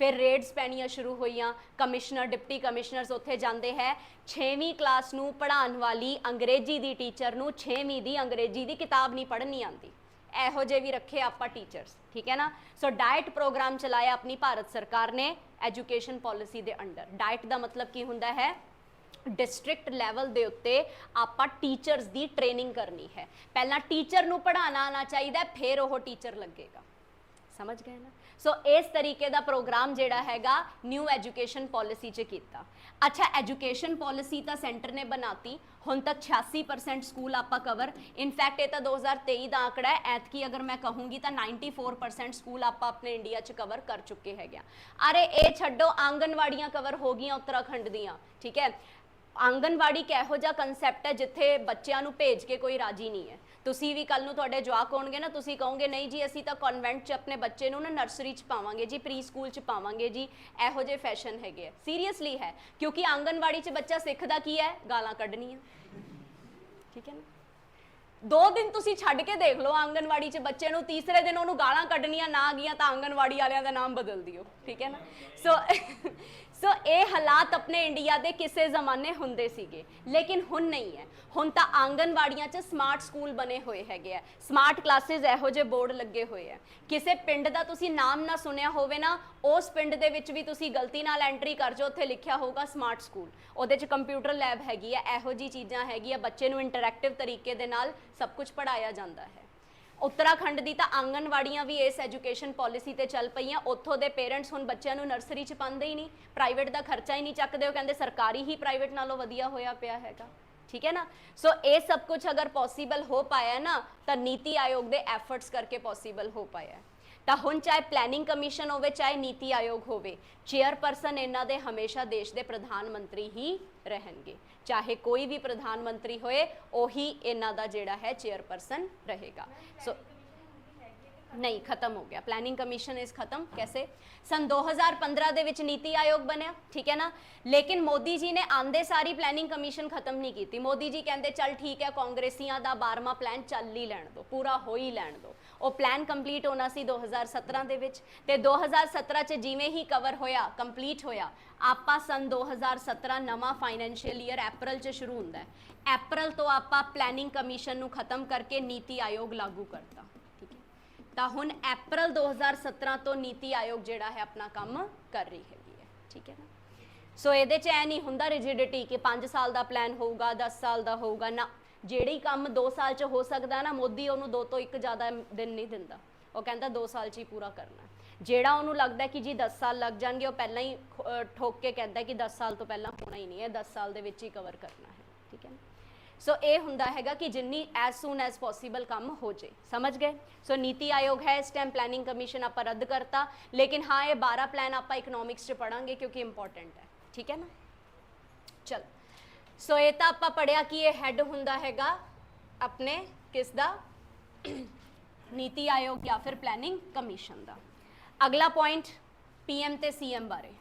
फिर रेड्स पैनियां शुरू हुई, कमिश्नर डिप्टी कमिश्नरस उत्थे जाते हैं, 6वीं क्लास नूं पढ़ाने वाली अंग्रेजी की टीचर नूं 6वीं की अंग्रेजी की किताब नहीं पढ़नी आती, ਇਹੋ ਜਿਹੇ भी रखे आप टीचर्स, ठीक है ना। सो डाइट प्रोग्राम चलाया अपनी भारत सरकार ने एजुकेशन पॉलिसी के अंडर। डाइट का मतलब की हुंदा है, डिस्ट्रिक्ट लैवल के उत्ते आपां टीचर्स की ट्रेनिंग करनी है। पहला टीचर नूं पढ़ाना आना चाहिए, फिर वो टीचर लगेगा, समझ गए ना। सो इस तरीके का प्रोग्राम जिहड़ा हैगा न्यू एजुकेशन पॉलिसी च कीता। अच्छा, एजुकेशन पॉलिसी तो सेंटर ने बनाती, हुण तक 86% स्कूल आपां कवर, इनफैक्ट ये तो 2023 का आंकड़ा है, ऐतकी अगर मैं कहूँगी तो 94% स्कूल आपां अपने इंडिया च कवर कर चुके हैं। अरे ये छड्डो, आंगनवाड़ियाँ कवर हो गई उत्तराखंड दियाँ, ठीक है। आंगनवाड़ी एक इहो जिहा कंसैप्ट है जिथे बच्चों को भेज के कोई राजी नहीं है। तुसी भी कल नूं तुहाडे जवाक होणगे ना, तुसी कहोगे नहीं जी असीं तां कॉन्वेंट च अपने बच्चे नूं ना नर्सरी च पावांगे जी, प्री स्कूल च पावांगे जी, इहो जिहे फैशन हैगे आ। सीरीयसली है, क्योंकि आंगनवाड़ी च बच्चा सिੱਖਦਾ की है, गालां कढणियां, ठीक है ना। 2 दिन तुसी छड्ड के देख लो आंगनवाड़ी च बच्चे नूं, तीसरे दिन उहनूं गालां कढणियां ना आ गईयां तां आंगनवाड़ी वालियां दा नाम बदल दिओ, ठीक है ना। सो ये हालात अपने इंडिया के किसी जमाने होंदे सीगे, लेकिन हुण नहीं है। हुण तां आंगनवाड़ियां च स्मार्ट स्कूल बने हुए हैगे आ, स्मार्ट क्लासेस इहो जे बोर्ड लगे हुए हैं। किसी पिंड का तुसी नाम ना सुनिया होवे ना, उस पिंड दे विच भी तुसी गलती नाल एंट्री कर जाओ, उत्थे लिखिया होगा स्मार्ट स्कूल, उहदे च कंप्यूटर लैब हैगी है, इहो जी चीज़ां हैगी, बच्चे नूं इंटरैक्टिव तरीके दे नाल सब कुछ पढ़ाया जाता है। उत्तराखंड की तो आंगनवाड़ियाँ भी इस एजुकेशन पॉलिसी ते चल पई, उत्थों के पेरेंट्स हुण बच्चों को नर्सरी च पाते ही नहीं, प्राइवेट का खर्चा ही नहीं चकते, वो कहते सरकारी ही प्राइवेट नालों वधिया होया पिया हैगा, ठीक है ना। सो ये सब कुछ अगर पॉसीबल हो पाया ना तो नीति आयोग के एफर्ट्स करके पॉसीबल हो पाया है। तो हुण चाहे प्लैनिंग कमीशन होवे चाहे नीति आयोग होवे, चेयरपर्सन इन्हां दे हमेशा देश के प्रधानमंत्री ही रहणगे, चाहे कोई भी प्रधानमंत्री होए ओही इन्हां दा जिहड़ा है चेयरपर्सन रहेगा। सो नहीं, खत्म हो गया, प्लैनिंग कमीशन इज खत्म। कैसे? सन 2015 दे विच नीति आयोग बनया, ठीक है ना, लेकिन मोदी जी ने आंदे सारी प्लैनिंग कमीशन खत्म नहीं की। मोदी जी कहते चल ठीक है, कांग्रेसियां दा 12वां प्लान चल ही लैण दो, पूरा हो ही लैण दो। वो प्लान कंप्लीट होना सी 2017 दे विच, ते 2017 च जिवें ही कवर होया, कंप्लीट होया, आपां सन 2017 नवा फाइनैंशियल ईयर अप्रैल च शुरू हुंदा है। अप्रैल तो आपां प्लैनिंग कमीशन नूं खत्म करके नीति आयोग लागू करता, ठीक है। तो हुण अप्रैल 2017 तो नीति आयोग जिहड़ा है अपना काम कर रही है, ठीक है ना। सो ये ऐ नहीं हुंदा रिजिडिटी कि 5 साल का प्लान होगा, 10 साल का होगा ना, ਜਿਹੜੀ ਕੰਮ 2 साल च हो सकता ना, मोदी उन्होंने 2 तो 1 ज़्यादा दिन नहीं दिंदा, वो कहता 2 साल च ही पूरा करना। ਜਿਹੜਾ ਉਹਨੂੰ लगता है कि जी 10 साल लग जाएंगे, वो पहला ही ठोक के कहता है कि 10 साल तो पहला होना ही नहीं है, 10 साल ਦੇ ਵਿੱਚ ही कवर करना है, ठीक है। सो ये ਹੁੰਦਾ हैगा कि जिन्नी एज सून एज पॉसीबल काम हो जाए, समझ गए। सो नीति आयोग है इस टाइम, प्लैनिंग कमीशन आप रद्द करता, लेकिन हाँ ये 12 प्लान आप इकनॉमिक्स च पढ़ांगे क्योंकि इंपॉर्टेंट है, ठीक है ना। चल सो ये तो आप पढ़िया कि ये हैड हुंदा हैगा अपने किस दा, नीति आयोग या फिर प्लैनिंग कमीशन दा। अगला पॉइंट पीएम ते सीएम बारे।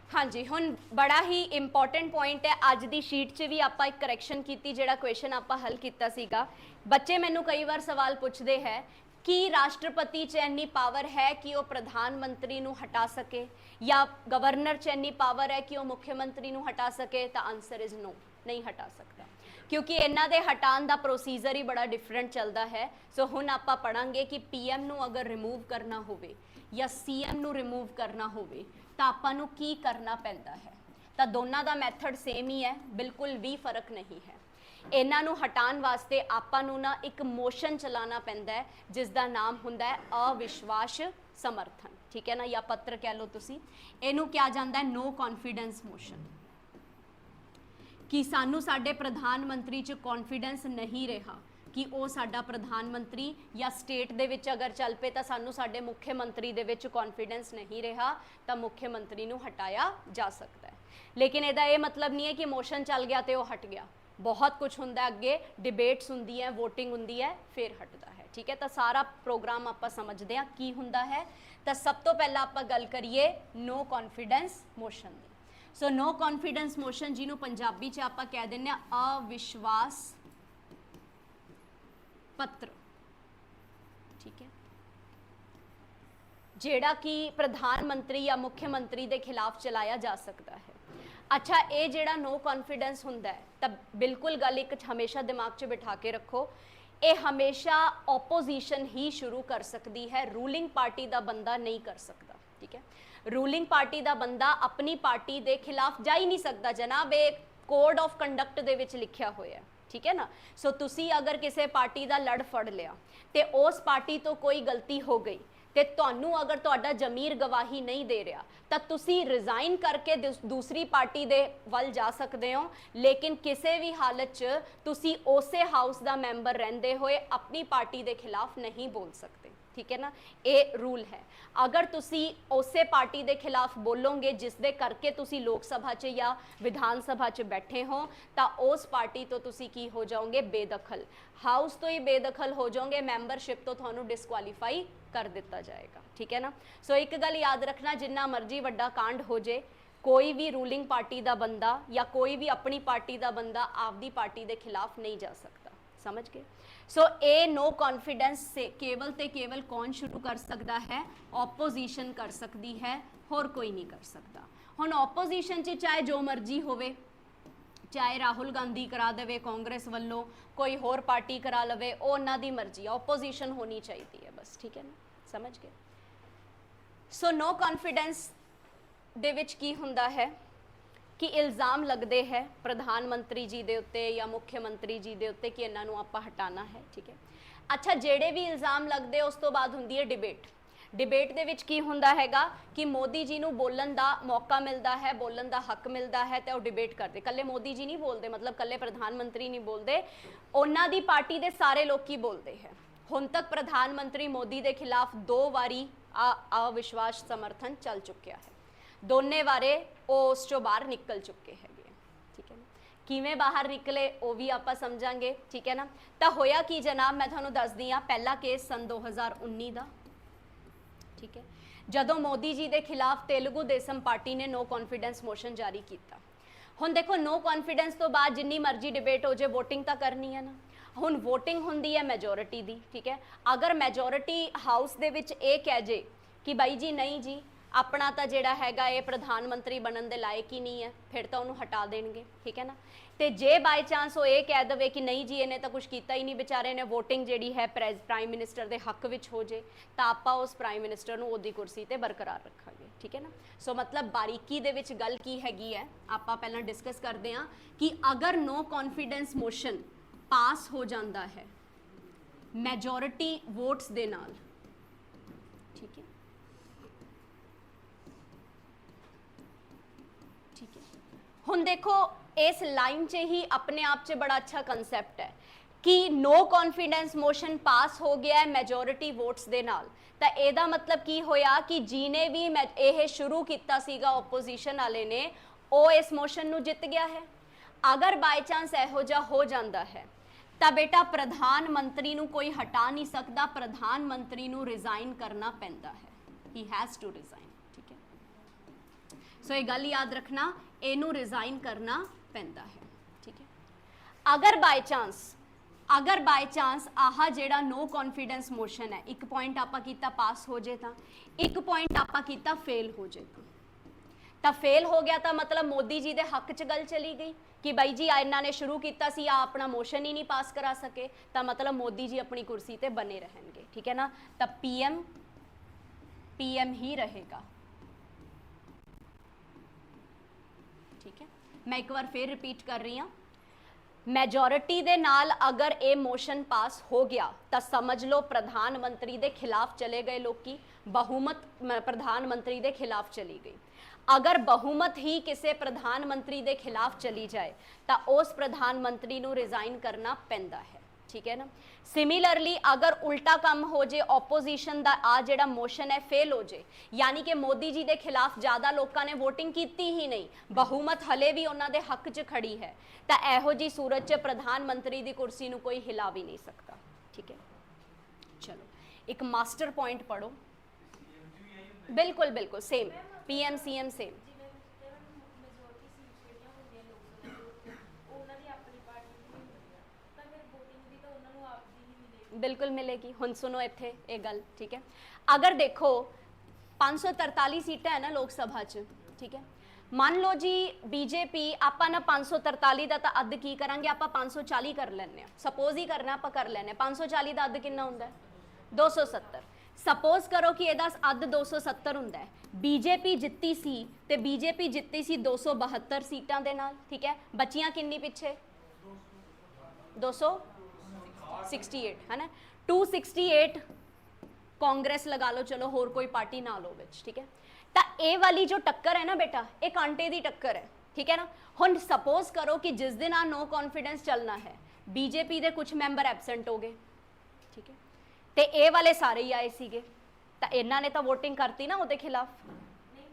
हाँ जी, हुण बड़ा ही इंपॉर्टेंट पॉइंट है, अज दी शीट च भी आप एक करैक्शन की, जिहड़ा क्वेश्चन आप हल किया सीगा। बच्चे मैनू कई बार सवाल पूछते हैं ਕੀ ਰਾਸ਼ਟਰਪਤੀ 'ਚ ਇੰਨੀ ਪਾਵਰ ਹੈ ਕਿ ਉਹ ਪ੍ਰਧਾਨ ਮੰਤਰੀ ਨੂੰ ਹਟਾ ਸਕੇ ਜਾਂ ਗਵਰਨਰ 'ਚ ਇੰਨੀ ਪਾਵਰ ਹੈ ਕਿ ਉਹ ਮੁੱਖ ਮੰਤਰੀ ਨੂੰ ਹਟਾ ਸਕੇ? ਤਾਂ ਆਨਸਰ ਇਜ਼ नो, नहीं हटा सकता, क्योंकि ਇਹਨਾਂ ਦੇ ਹਟਾਉਣ ਦਾ ਪ੍ਰੋਸੀਜਰ ਹੀ ਬੜਾ ਡਿਫਰੈਂਟ ਚੱਲਦਾ ਹੈ। ਸੋ ਹੁਣ ਆਪਾਂ ਪੜਾਂਗੇ ਕਿ ਪੀਐਮ ਨੂੰ ਅਗਰ ਰਿਮੂਵ ਕਰਨਾ ਹੋਵੇ ਜਾਂ ਸੀਐਮ ਨੂੰ ਰਿਮੂਵ ਕਰਨਾ ਹੋਵੇ ਤਾਂ ਆਪਾਂ ਨੂੰ ਕੀ ਕਰਨਾ ਪੈਂਦਾ ਹੈ। ਤਾਂ ਦੋਨਾਂ ਦਾ ਮੈਥਡ ਸੇਮ ਹੀ ਹੈ, ਬਿਲਕੁਲ ਵੀ ਫਰਕ ਨਹੀਂ ਹੈ। ਇਹਨਾਂ ਨੂੰ ਹਟਾਉਣ ਵਾਸਤੇ ਆਪਾਂ ਨੂੰ ਨਾ ਇੱਕ ਮੋਸ਼ਨ ਚਲਾਉਣਾ ਪੈਂਦਾ ਹੈ ਜਿਸ ਦਾ ਨਾਮ ਹੁੰਦਾ ਹੈ ਅਵਿਸ਼ਵਾਸ ਸਮਰਥਨ, ਠੀਕ ਹੈ ਨਾ, ਜਾਂ ਪੱਤਰ ਕਹਿ ਲਓ ਤੁਸੀਂ। ਇਹਨੂੰ ਕਿਹਾ ਜਾਂਦਾ ਹੈ नो कॉन्फिडेंस मोशन, कि सानू साडे प्रधान मंत्री च कॉन्फिडेंस नहीं रहा कि वो साडा प्रधान मंत्री, या स्टेट दे विच अगर चल पे तो सानू साडे मुख्य मंत्री दे विच कॉन्फिडेंस नहीं रहा तो मुख्य मंत्री नू हटाया जा सकता है। लेकिन इहदा ये मतलब नहीं है कि मोशन चल गया तो वह हट गया, बहुत कुछ हुंदा, अगे डिबेट्स हुंदी है, वोटिंग हुंदी है, फिर हटदा है, ठीक है। तो सारा प्रोग्राम आपां समझदे हां की हुंदा है। तो सब तो पहला आपां गल करिए नो कॉन्फिडेंस मोशन दी। सो नो कॉन्फिडेंस मोशन जिन्हों पंजाबी च आपां कह दिंदे आ अविश्वास पत्र, ठीक है, जेड़ा कि प्रधानमंत्री या मुख्यमंत्री के खिलाफ चलाया जा सकता है। अच्छा, ये जेड़ा नो कॉन्फिडेंस हुंदा है तो बिल्कुल गल एक हमेशा दिमाग च बिठा के रखो, ये हमेशा ओपोजिशन ही शुरू कर सकती है, रूलिंग पार्टी का बंदा नहीं कर सकता, ठीक है। रूलिंग पार्टी का बंदा अपनी पार्टी के खिलाफ जा ही नहीं सकता जनाब, ये कोड ऑफ कंडक्ट दे विच लिखिया होया है, ठीक है ना। सो तुसी अगर किसी पार्टी का लड़ फड़ लिया तो उस पार्टी तो कोई गलती हो गई तो तुहानू अगर तुहाडा जमीर गवाही नहीं दे रहा तो तुसी रिजाइन करके दूसरी पार्टी दे वल जा सकते हो, लेकिन किसी भी हालत च तुसी उसे हाउस का मैंबर रहंदे होए अपनी पार्टी के खिलाफ नहीं बोल सकते, ठीक है ना। ये रूल है। अगर तुसी उसे पार्टी के खिलाफ बोलोगे जिस दे करके तुसी लोक सभा च या विधान सभा च बैठे हो तो उस पार्टी तो तुसी की हो जाओगे बेदखल, हाउस तो ही बेदखल हो जाओगे, मैंबरशिप तो थानू डिसक्वालीफाई कर दिता जाएगा, ठीक है ना। सो एक गल याद रखना, जिन्ना मर्जी वड्डा कांड हो जाए, कोई भी रूलिंग पार्टी का बंदा या कोई भी अपनी पार्टी का बंदा आपदी पार्टी के खिलाफ नहीं जा सकता, समझ गए। सो ए नो कॉन्फिडेंस से केवल ते केवल कौन शुरू कर सकता है? ओपोजिशन कर सकती है, होर कोई नहीं कर सकता। हुण ओपोजिशन च चाहे जो मर्जी होवे, चाहे राहुल गांधी करा देवे कांग्रेस वालों, कोई होर पार्टी करा लवे, वो उन्हां दी मर्जी, ओपोजिशन होनी चाहिए है बस, ठीक है ना, समझ गए। सो नो कॉन्फिडेंस दे विच की हुंदा है कि इल्ज़ाम लगते हैं प्रधानमंत्री जी के उत्ते या मुख्यमंत्री जी के उत्ते कि इन्हों आप हटाना है, ठीक है। अच्छा, जेड़े भी इल्ज़ाम लगते उस तो बाद हुंदी है डिबेट। डिबेट दे विच की हुंदा हैगा कि मोदी जी नूं बोलण दा मौका मिलता है, बोलण दा हक मिलता है तो डिबेट करते। कल्ले मोदी जी नहीं बोलते, मतलब कल्ले प्रधानमंत्री नहीं बोलते, उन्हां दी पार्टी दे सारे लोग ही बोलते हैं। हुण तक प्रधानमंत्री मोदी के खिलाफ 2 वारी अविश्वास समर्थन चल चुकिया है, दोने बारे उस चो बाहर निकल चुके हैं, ठीक है ना। किवें बाहर निकले वो भी आप समझांगे, ठीक है ना। तो होया कि जनाब, मैं तुहानूं दसदी हाँ, पहला केस सन 2019 का, ठीक है, जदों मोदी जी के खिलाफ तेलुगु देशम पार्टी ने नो कॉन्फिडेंस मोशन जारी किया। हुण देखो, नो कॉन्फिडेंस तो बाद जिन्नी मर्जी डिबेट हो जाए, वोटिंग तो करनी है ना। हुण वोटिंग हुंदी है मैजोरिटी दी, ठीक है। अगर मैजोरिटी हाउस दे विच ये कह जे कि बाई जी नहीं जी, अपना तो जोड़ा हैगा ये प्रधानमंत्री बनने के लायक ही नहीं है, फिर तो उन्होंने हटा देंगे, ठीक है ना। तो जे बाय चांस वो ये कह दे कि नहीं जी इन्हें तो कुछ किया ही नहीं, बेचारे ने वोटिंग जी है प्राइम मिनिस्टर के हक में हो जाए, तो आप उस प्राइम मिनिस्टर को उहदी कुर्सी पर बरकरार रखांगे, ठीक है ना। सो मतलब बारीकी दे विच गल की हैगी है, आप पहला डिस्कस करते हैं कि अगर नो कॉन्फिडेंस मोशन पास हो जाता है मैजोरिटी वोट्स दे नाल, ठीक है, ठीक है। हुण देखो, इस लाइन च ही अपने आप च बड़ा अच्छा कंसैप्ट है कि नो कॉन्फिडेंस मोशन पास हो गया है मैजोरिटी वोट्स दे नाल, तो एदा मतलब की होया कि जिने भी यह शुरू किया सीगा ओपोजिशन वाले ने, वो इस मोशन नूं जित गया है। अगर बाय चांस इहो जिहा हो जाता है तो बेटा प्रधानमंत्री नूं कोई हटा नहीं सकता, प्रधानमंत्री नूं रिजाइन करना पैंदा है, ही हैज़ टू रिजाइन, ठीक है। सो ये गल याद रखना, इनू रिजाइन करना पैंदा है, ठीक है। अगर बाय चांस अगर बाय चांस आह जेड़ा नो कॉन्फिडेंस मोशन है, एक पॉइंट आपां कीता पास हो जाए, तो एक पॉइंट आपां कीता फेल हो जाए, तो फेल हो गया तो मतलब मोदी जी के हक च गल चली गई कि बई जी इन्होंने शुरू किया सी, आ अपना मोशन ही नहीं पास करा सके, तो मतलब मोदी जी अपनी कुर्सी ते बने रहेंगे। ठीक है ना, तो पीएम पीएम ही रहेगा। ठीक है, मैं एक बार फिर रिपीट कर रही हूँ, मैजोरिटी दे नाल अगर ये मोशन पास हो गया तो समझ लो प्रधानमंत्री दे खिलाफ चले गए लोग, बहुमत प्रधानमंत्री दे खिलाफ चली गई। अगर बहुमत ही किसी प्रधानमंत्री दे खिलाफ चली जाए तो उस प्रधानमंत्री नूं रिजाइन करना पैंदा है। ठीक है ना, सिमिलरली अगर उल्टा काम हो जाए, ओपोजिशन का आ जिहड़ा मोशन है फेल हो जाए, यानी कि मोदी जी के खिलाफ ज़्यादा लोगों ने वोटिंग की ही नहीं, बहुमत हले भी उन्होंने हक च खड़ी है, तो इहो जी सूरत च प्रधानमंत्री की कुर्सी नूं कोई हिला भी नहीं सकता। ठीक है, चलो एक मास्टर पॉइंट पढ़ो। बिल्कुल बिल्कुल सेम, पीएम सीएम सेम। बिल्कुल मिलेगी। हुण सुनो इत्थे ये गल, ठीक है, अगर देखो 543 सीटें है ना लोक सभा च, ठीक है, मान लो जी बीजेपी आपां ना 543 का तो अद्ध की करांगे, आपां 540 कर लैंदे, सपोज ही करना आपां कर लैंदे, 540 का अद्ध कितना हुंदा है 270। सपोज करो कि ਇਹਦਾ ਅੱਧ 270 ਹੁੰਦਾ ਹੈ, बीजेपी जित्ती सी ते बीजेपी जित्ती सी 272 सीटां दे नाल। ठीक है, बचियां किन्नी पिछे 268 है ना, 268 कांग्रेस लगा लो, चलो होर कोई पार्टी ना लो विच। ठीक है, तो ये वाली जो टक्कर है ना बेटा, ये कांटे की टक्कर है। ठीक है ना, हुण सपोज करो कि जिस दिन आ नो कॉन्फिडेंस चलना है, बीजेपी के कुछ मैंबर एबसेंट हो गए, ठीक है, तो ये वाले सारे ही आए सीगे, तो इन्होंने तो वोटिंग करती ना उसके खिलाफ,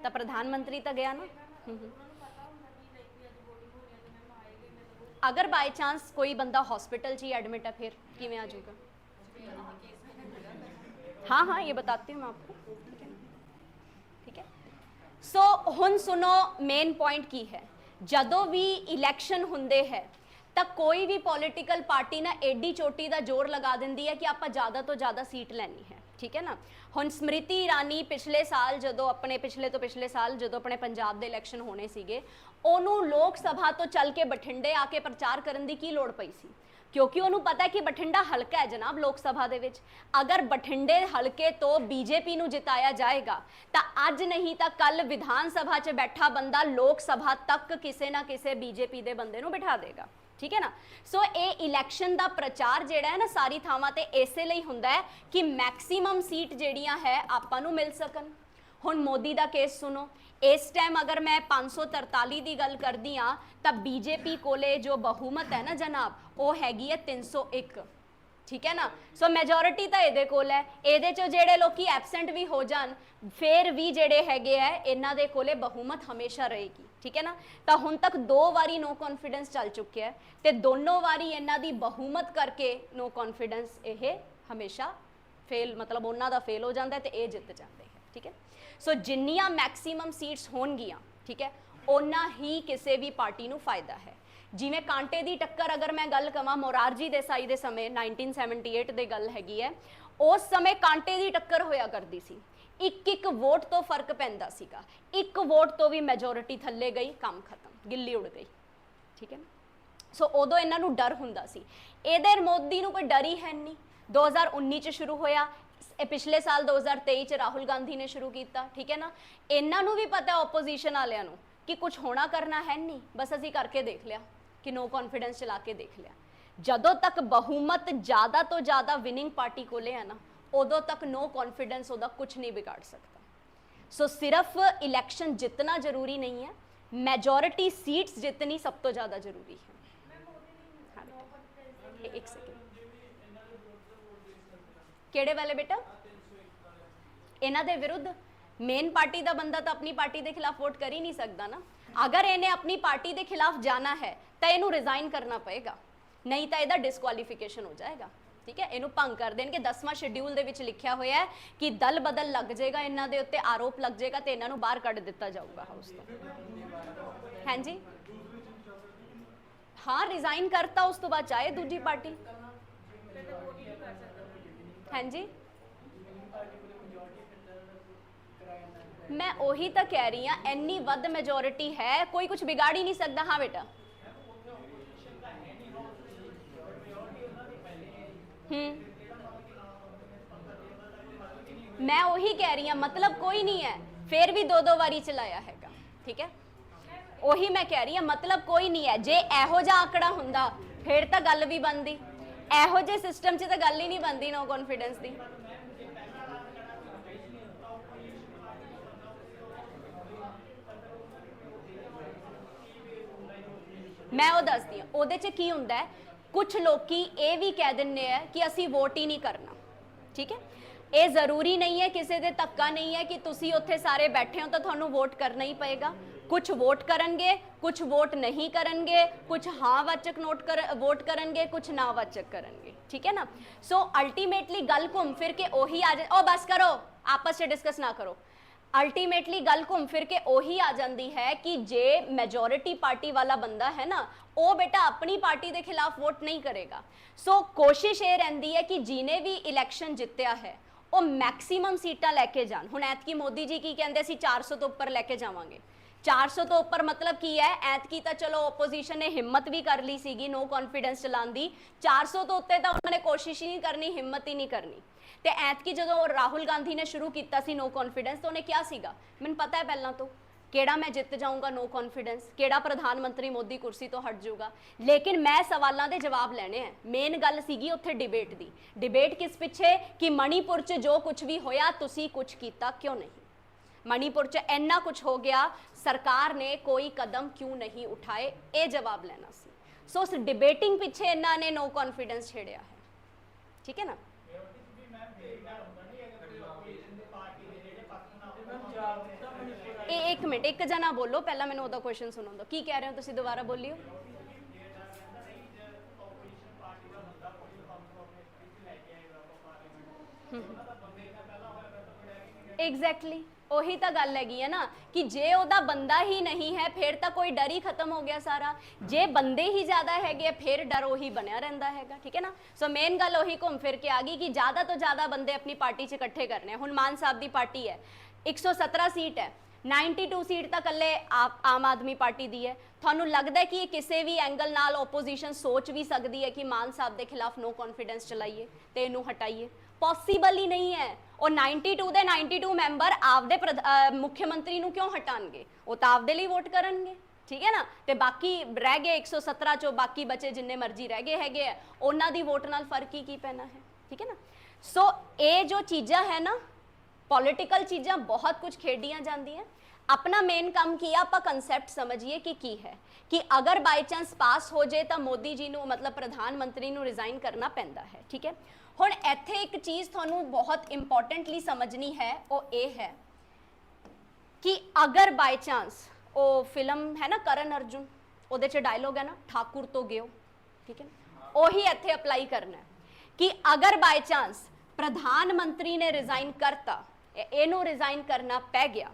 तो प्रधानमंत्री तो गया ना। अगर बाय चांस कोई बंदा हॉस्पिटल च ही एडमिट है फिर किवें आ जाएगा? हाँ हाँ ये बताती हूँ मैं आपको। ठीक है, सो हुण सुनो मेन पॉइंट की है, जदों भी इलैक्शन हुंदे है तो कोई भी पॉलिटिकल पार्टी ना एडी चोटी का जोर लगा देंदी है कि आप ज़्यादा तो ज़्यादा सीट लैनी है। ठीक है ना, हुण स्मृति ईरानी पिछले साल जदों अपने पिछले साल जदों अपने पंजाब के इलैक्शन होने सीगे, उन्होंने लोक सभा तो चल के बठिंडे आके प्रचार करने की लोड़ पई सी, क्योंकि उन्होंने पता है कि बठिंडा हल्का है जनाब लोक सभा दे विच, अगर बठिंडे हल्के तो बीजेपी नूं जिताया जाएगा तो अज नहीं तो कल विधान सभा च बैठा बंदा लोक सभा तक किसी ना किसी बीजेपी के बंदे नूं बिठा देगा। ठीक है ना, सो ये इलैक्शन का प्रचार जिहड़ा है ना सारी थावां ते इसे लई हुंदा है कि मैक्सीमम सीट जिहड़ियां है आपां नूं मिल सकन। हुण मोदी का केस सुनो, इस टाइम अगर मैं 543 की गल करदी हाँ तो बीजेपी कोले जो बहुमत है ना जनाब वो हैगी है 301। ठीक है ना, सो मैजोरिटी तो ये कोल है, ये जेडे लोग एबसेंट भी हो जान फिर भी जेडे हैगे है इन्हां दे कोले बहुमत हमेशा रहेगी। ठीक है ना, तो हुण तक 2 वारी नो कॉन्फिडेंस चल चुके हैं, तो दोनों वारी इन्हां दी बहुमत करके नो कॉन्फिडेंस ये हमेशा फेल, मतलब उन्हां दा फेल हो जाता है तो ये जित जाते हैं। ठीक है, सो जिन्नियां मैक्सीमम सीट्स होणगियां, ठीक है, उन्ना ही किसी भी पार्टी नूं फायदा है। जिमें कांटे की टक्कर अगर मैं गल कवां मोरारजी देसाई के समय 1978 की गल हैगी है, उस समय कांटे की टक्कर होया करती सी, एक वोट तो फर्क पैंदा सीगा, एक वोट तो भी मैजोरिटी थले गई, काम खत्म, गिल्ली उड़ गई। ठीक है, सो उदों इन्हां नूं डर हुंदा सी, इधर मोदी नूं कोई डर ही है नहीं। 2019 च शुरू होया, पिछले साल 2023 च राहुल गांधी ने शुरू किया। ठीक है ना, इन्हां नूं भी पता है ओपोजिशन वालियां नूं कि कुछ होना करना है नहीं, बस असीं करके देख लिया कि नो कॉन्फिडेंस चला के देख लिया। जदों तक बहुमत ज़्यादा तो ज़्यादा विनिंग पार्टी को ले है ना, उदों तक नो कॉन्फिडेंस उदा कुछ नहीं बिगाड़ सकता। सो सिर्फ इलैक्शन जितना जरूरी नहीं है, मेजोरिटी सीट्स जितनी सब तो ज़्यादा जरूरी है। हाँ, एक सेकेंड, केड़े वाले बेटा? इन्हां दे विरुद्ध मेन पार्टी का बंदा तो अपनी पार्टी के खिलाफ वोट कर ही नहीं सकता ना। अगर इन्हें अपनी पार्टी के खिलाफ जाना है तो इनू रिजाइन करना पएगा, नहीं तो यदा डिस्क्वालीफिकेशन हो जाएगा। ठीक है, इनू भंग कर देंगे। 10वां शेड्यूल दे विच लिखा हुआ है कि दल बदल लग जाएगा, इन्हां दे उत्ते आरोप लग जाएगा तो इन्हां नू बाहर कढ़ दिता जाऊगा हाउस तो। हाँ जी, हाँ रिजाइन करता, उस तो बाद चाहे दूजी पार्टी। हाँ जी, मैं ਉਹੀ ਤਾਂ ਕਹਿ ਰਹੀ ਹਾਂ, ਇੰਨੀ ਵੱਧ ਮੈਜੋਰਿਟੀ ਹੈ, ਕੋਈ ਕੁਝ ਵਿਗਾੜ ਹੀ ਨਹੀਂ ਸਕਦਾ। ਹਾਂ ਬੇਟਾ, मैं ਉਹੀ ਕਹਿ ਰਹੀ ਹਾਂ, मतलब कोई नहीं है, फिर भी 2-2 ਵਾਰੀ ਚਲਾਇਆ ਹੈਗਾ। ठीक है, ਉਹੀ मैं कह रही ਹਾਂ, मतलब कोई नहीं है। ਜੇ ਇਹੋ ਜਿਹਾ ਆંકੜਾ ਹੁੰਦਾ ਫਿਰ ਤਾਂ ਗੱਲ ਵੀ ਬਣਦੀ, ਇਹੋ ਜਿਹੇ ਸਿਸਟਮ 'ਚ ਤਾਂ ਗੱਲ ਹੀ ਨਹੀਂ ਬਣਦੀ ਨੋ ਕੌਨਫੀਡੈਂਸ ਦੀ। मैं वो दसदी हाँ, ਉਹਦੇ 'ਚ ਕੀ ਹੁੰਦਾ है, कुछ लोग ये भी कह दिंदे है कि असी वोट ही नहीं करना। ठीक है, ये जरूरी नहीं है, किसी दे धक्का नहीं है कि तुसी उत्थे सारे बैठे हो तो थानू वोट करना ही पएगा। कुछ वोट करनगे, कुछ वोट नहीं करनगे, कुछ हाँ वाचक वोट करनगे, कुछ ना वाचक करनगे। ठीक है ना, सो अल्टीमेटली गल घूम फिर के ओही आ जाए। ओ बस करो, आपस में डिस्कस ना करो। अल्टीमेटली गल घूम फिर के ओही आ जाती है कि जे मैजोरिटी पार्टी वाला बंदा है ना, वो बेटा अपनी पार्टी के खिलाफ वोट नहीं करेगा। सो कोशिश ये रहती है कि जिन्हें भी इलैक्शन जितया है वो मैक्सीमम सीटां लैके जान। हुण ऐतकी मोदी जी की कहते असीं 400 तो उपर लैके जावांगे। 400 तो उपर मतलब की है, ऐतकी तो चलो ओपोजिशन ने हिम्मत भी कर ली सीगी नो कॉन्फिडेंस चलाउण दी। 400 तो उत्ते तो उन्होंने कोशिश ही नहीं करनी, हिम्मत ही नहीं करनी। तो ऐतकी जो राहुल गांधी ने शुरू किया सी नो कॉन्फिडेंस, तो उन्हें क्या सीगा, मैनूं पता है पहलां तो केड़ा मैं जित जाऊँगा नो कॉन्फिडेंस, केड़ा प्रधानमंत्री मोदी कुर्सी तो हट जाऊगा। लेकिन मैं सवालों के जवाब लेने हैं। मेन गल सीगी उत्थे डिबेट दी। डिबेट किस पिछे कि मणिपुर च जो कुछ भी होया तुसी कुछ किया क्यों नहीं, मणिपुर च इन्ना कुछ हो गया, सरकार ने कोई कदम क्यों नहीं उठाए, ये जवाब लेना सी। सो उस डिबेटिंग पिछे इन्हों ने नो कॉन्फिडेंस छेड़िया है। ठीक है ना, एक मिनट, एक जना बोलो, पहला मैंने ओदा क्वेश्चन सुना दो, की कह रहे हो तुसी, दोबारा बोलियो। एग्जैक्टली ਉਹੀ ਤਾਂ ਗੱਲ ਹੈਗੀ ਹੈ ਨਾ ਕਿ ਜੇ ਉਹਦਾ ਬੰਦਾ ਹੀ ਨਹੀਂ ਹੈ ਫਿਰ ਤਾਂ ਕੋਈ ਡਰ ਹੀ ਖਤਮ ਹੋ ਗਿਆ ਸਾਰਾ। ਜੇ ਬੰਦੇ ਹੀ ਜ਼ਿਆਦਾ ਹੈਗੇ ਫਿਰ ਡਰ ਉਹੀ ਬਣਿਆ ਰਹਿੰਦਾ ਹੈਗਾ। ਠੀਕ ਹੈ ਨਾ, ਸੋ ਮੇਨ ਗੱਲ ਉਹੀ ਘੁੰਮ ਫਿਰ ਕੇ ਆ ਗਈ ਕਿ ਜ਼ਿਆਦਾ ਤੋਂ ਜ਼ਿਆਦਾ ਬੰਦੇ ਆਪਣੀ ਪਾਰਟੀ 'ਚ ਇਕੱਠੇ ਕਰਨੇ। ਹੁਣ ਮਾਨ ਸਾਹਿਬ ਦੀ ਪਾਰਟੀ ਹੈ, 117 ਸੀਟ ਹੈ, 92 सीट तो कल्ले आम आदमी पार्टी दी है। थानू लगता है कि ये किसी भी एंगल नाल ओपोजिशन सोच भी सकती है कि मान साहब के खिलाफ नो कॉन्फिडेंस चलाइए तो इनू हटाइए? पॉसीबल ही नहीं है। और 92 दे 92 मैंबर आपदे मुख्यमंत्री नू क्यों हटाएंगे, वो तो आपदे लिए वोट करेंगे। ठीक है ना, तो बाकी रह गए 117 चो बाकी बचे जिन्ने मर्जी रह गए हैगे है, उन्हां दी वोट नाल फर्क ही की पैना है। ठीक है ना, सो ये जो चीज़ां है ना, पॉलिटिकल चीज़ां बहुत कुछ खेडियां जाती हैं। अपना मेन काम किया आप कंसैप्ट समझिए कि की है कि अगर बाय चांस पास हो जाए तो मोदी जी नू मतलब प्रधानमंत्री नू रिजाइन करना पैंदा है। ठीक है, हुण इत्थे एक चीज़ थानू बहुत इंपॉर्टेंटली समझनी है, वो ये है कि अगर बाय चांस वो फिल्म है ना करण अर्जुन, उहदे च डायलॉग है ना ठाकुर तो गयो। ठीक है, वही इत्थे अप्लाई करना है कि अगर बाय चांस प्रधानमंत्री ने रिजाइन करता, इनू रिजाइन करना पै गया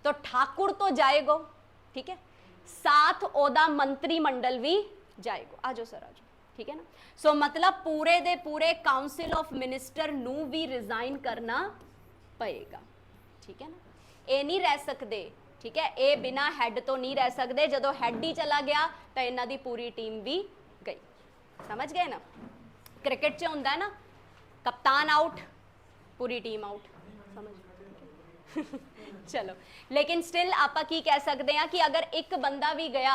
तो ठाकुर तो जाएगो। ठीक है, साथ ओदा मंत्रिमंडल भी जाएगो। आ जाओ सर, आ जाओ। ठीक है ना, सो मतलब पूरे दे पूरे काउंसिल ऑफ मिनिस्टर नू भी रिजाइन करना पएगा। ठीक है ना, ये नहीं रह सकते। ठीक है, ये बिना हैड तो नहीं रह सकते। जदों हैड ही चला गया तो इन्हां दी पूरी टीम भी गई। समझ गए ना, क्रिकेट च हुंदा है ना कप्तान आउट पूरी टीम आउट। समझ चलो, लेकिन स्टिल आप की कह सकते हैं कि अगर एक बंदा भी गया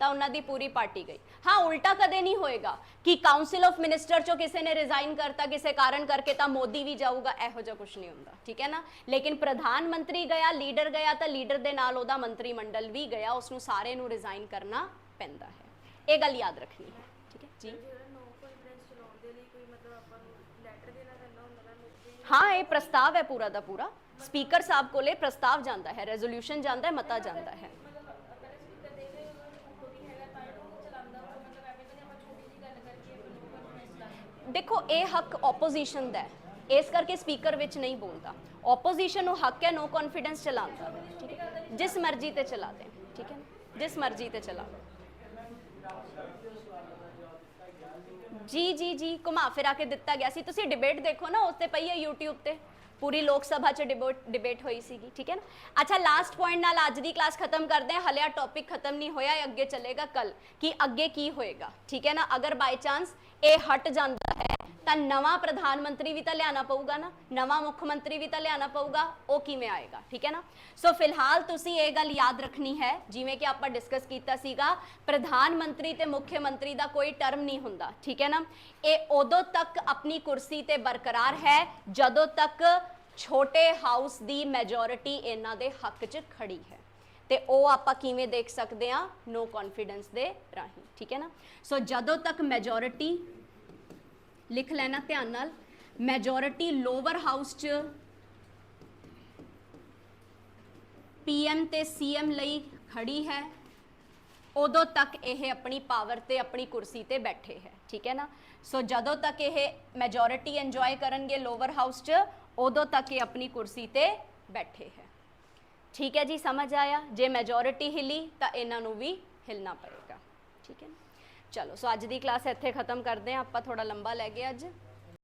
तो उन्होंने पूरी पार्टी गई। हाँ, उल्टा कदे नहीं होएगा कि काउंसिल ऑफ मिनिस्टर चो किसी ने रिजाइन करता किसी कारण करके तो मोदी भी जाऊगा, एहो जिहा कुछ नहीं होंदा। ठीक है ना, लेकिन प्रधानमंत्री गया, लीडर गया तो लीडर दे नाल ओदा मंत्रिमंडल भी गया, उसनू सारे नू रिजाइन करना पैंदा है। ये गल याद रखनी है। ठीक है जी, हाँ, ये प्रस्ताव है पूरा दा पूरा, स्पीकर साहब को ले प्रस्ताव जाता है, रेजोल्यूशन जाता है, मता जाता है। देखो ये हक ओपोजिशन दा है, इस करके स्पीकर विच नहीं बोलता। ओपोजिशन नू हक है नो कॉन्फिडेंस चलाने दा। ठीक है, जिस मर्जी ते चला दें। ठीक है, जिस मर्जी ते चला ਜੀ ਜੀ ਜੀ ਘੁਮਾ ਫਿਰਾ ਕੇ ਦਿੱਤਾ ਗਿਆ ਸੀ। ਤੁਸੀਂ ਡਿਬੇਟ ਦੇਖੋ ਨਾ, ਉਸ ਤੇ ਪਈ ਹੈ YouTube ਤੇ, ਪੂਰੀ ਲੋਕ ਸਭਾ 'ਚ ਡਿਬੇਟ ਹੋਈ ਸੀਗੀ, ਠੀਕ ਹੈ ਨਾ। ਅੱਛਾ ਲਾਸਟ ਪੁਆਇੰਟ ਨਾਲ ਅੱਜ ਦੀ ਕਲਾਸ ਖਤਮ ਕਰਦੇ ਹਾਂ। ਹਲੇ ਟੌਪਿਕ ਖਤਮ ਨਹੀਂ ਹੋਇਆ, ਇਹ ਅੱਗੇ ਚੱਲੇਗਾ ਕੱਲ ਕਿ ਅੱਗੇ ਕੀ ਹੋਏਗਾ, ਠੀਕ ਹੈ ਨਾ। ਅਗਰ ਬਾਈ ਚਾਂਸ ਇਹ ਹਟ ਜਾਂਦਾ ਹੈ ਤਾਂ ਨਵਾਂ ਪ੍ਰਧਾਨ ਮੰਤਰੀ ਵੀ ਤਾਂ ਲਿਆਣਾ ਪਊਗਾ ਨਾ, ਨਵਾਂ ਮੁੱਖ ਮੰਤਰੀ ਵੀ ਤਾਂ ਲਿਆਣਾ ਪਊਗਾ, ਉਹ ਕਿਵੇਂ ਆਏਗਾ, ਠੀਕ ਹੈ ਨਾ। ਸੋ ਫਿਲਹਾਲ ਤੁਸੀਂ ਇਹ ਗੱਲ ਯਾਦ ਰੱਖਣੀ ਹੈ, ਜਿਵੇਂ ਕਿ ਆਪਾਂ ਡਿਸਕਸ ਕੀਤਾ ਸੀਗਾ, ਪ੍ਰਧਾਨ ਮੰਤਰੀ ਤੇ ਮੁੱਖ ਮੰਤਰੀ ਦਾ ਕੋਈ ਟਰਮ ਨਹੀਂ ਹੁੰਦਾ, ਠੀਕ ਹੈ ਨਾ। ਇਹ ਉਦੋਂ ਤੱਕ ਆਪਣੀ ਕੁਰਸੀ ਤੇ ਬਰਕਰਾਰ ਹੈ ਜਦੋਂ ਤੱਕ ਛੋਟੇ ਹਾਊਸ ਦੀ ਮੈਜੋਰਿਟੀ ਇਹਨਾਂ ਦੇ ਹੱਕ 'ਚ ਖੜੀ ਹੈ, ਤੇ ਉਹ ਆਪਾਂ ਕਿਵੇਂ ਦੇਖ ਸਕਦੇ ਹਾਂ, ਨੋ ਕੌਨਫੀਡੈਂਸ ਦੇ ਰਾਹੀਂ, ਠੀਕ ਹੈ ਨਾ। ਸੋ ਜਦੋਂ ਤੱਕ ਮੈਜੋਰਿਟੀ, ਲਿਖ ਲੈਣਾ ਧਿਆਨ ਨਾਲ, ਮੈਜੋਰਿਟੀ ਲੋਅਰ ਹਾਊਸ 'ਚ PM ਤੇ CM ਲਈ ਖੜੀ ਹੈ, ਉਦੋਂ ਤੱਕ ਇਹ ਆਪਣੀ ਪਾਵਰ ਤੇ ਆਪਣੀ ਕੁਰਸੀ ਤੇ ਬੈਠੇ ਹੈ, ਠੀਕ ਹੈ ਨਾ। ਸੋ ਜਦੋਂ ਤੱਕ ਇਹ ਮੈਜੋਰਿਟੀ ਇੰਜੋਏ ਕਰਨਗੇ ਲੋਅਰ ਹਾਊਸ 'ਚ, ਉਦੋਂ ਤੱਕ ਇਹ ਆਪਣੀ ਕੁਰਸੀ ਤੇ ਬੈਠੇ ਹੈ, ਠੀਕ ਹੈ ਜੀ। ਸਮਝ ਆਇਆ? ਜੇ ਮੈਜੋਰਿਟੀ ਹਿੱਲੀ ਤਾਂ ਇਹਨਾਂ ਨੂੰ ਵੀ ਹਿਲਣਾ ਪਏਗਾ, ਠੀਕ ਹੈ ਨਾ। ਚਲੋ ਸੋ ਅੱਜ ਦੀ ਕਲਾਸ ਇੱਥੇ ਖਤਮ ਕਰਦੇ ਹਾਂ ਆਪਾਂ, ਥੋੜਾ ਲੰਬਾ ਲੈ ਗਏ ਅੱਜ।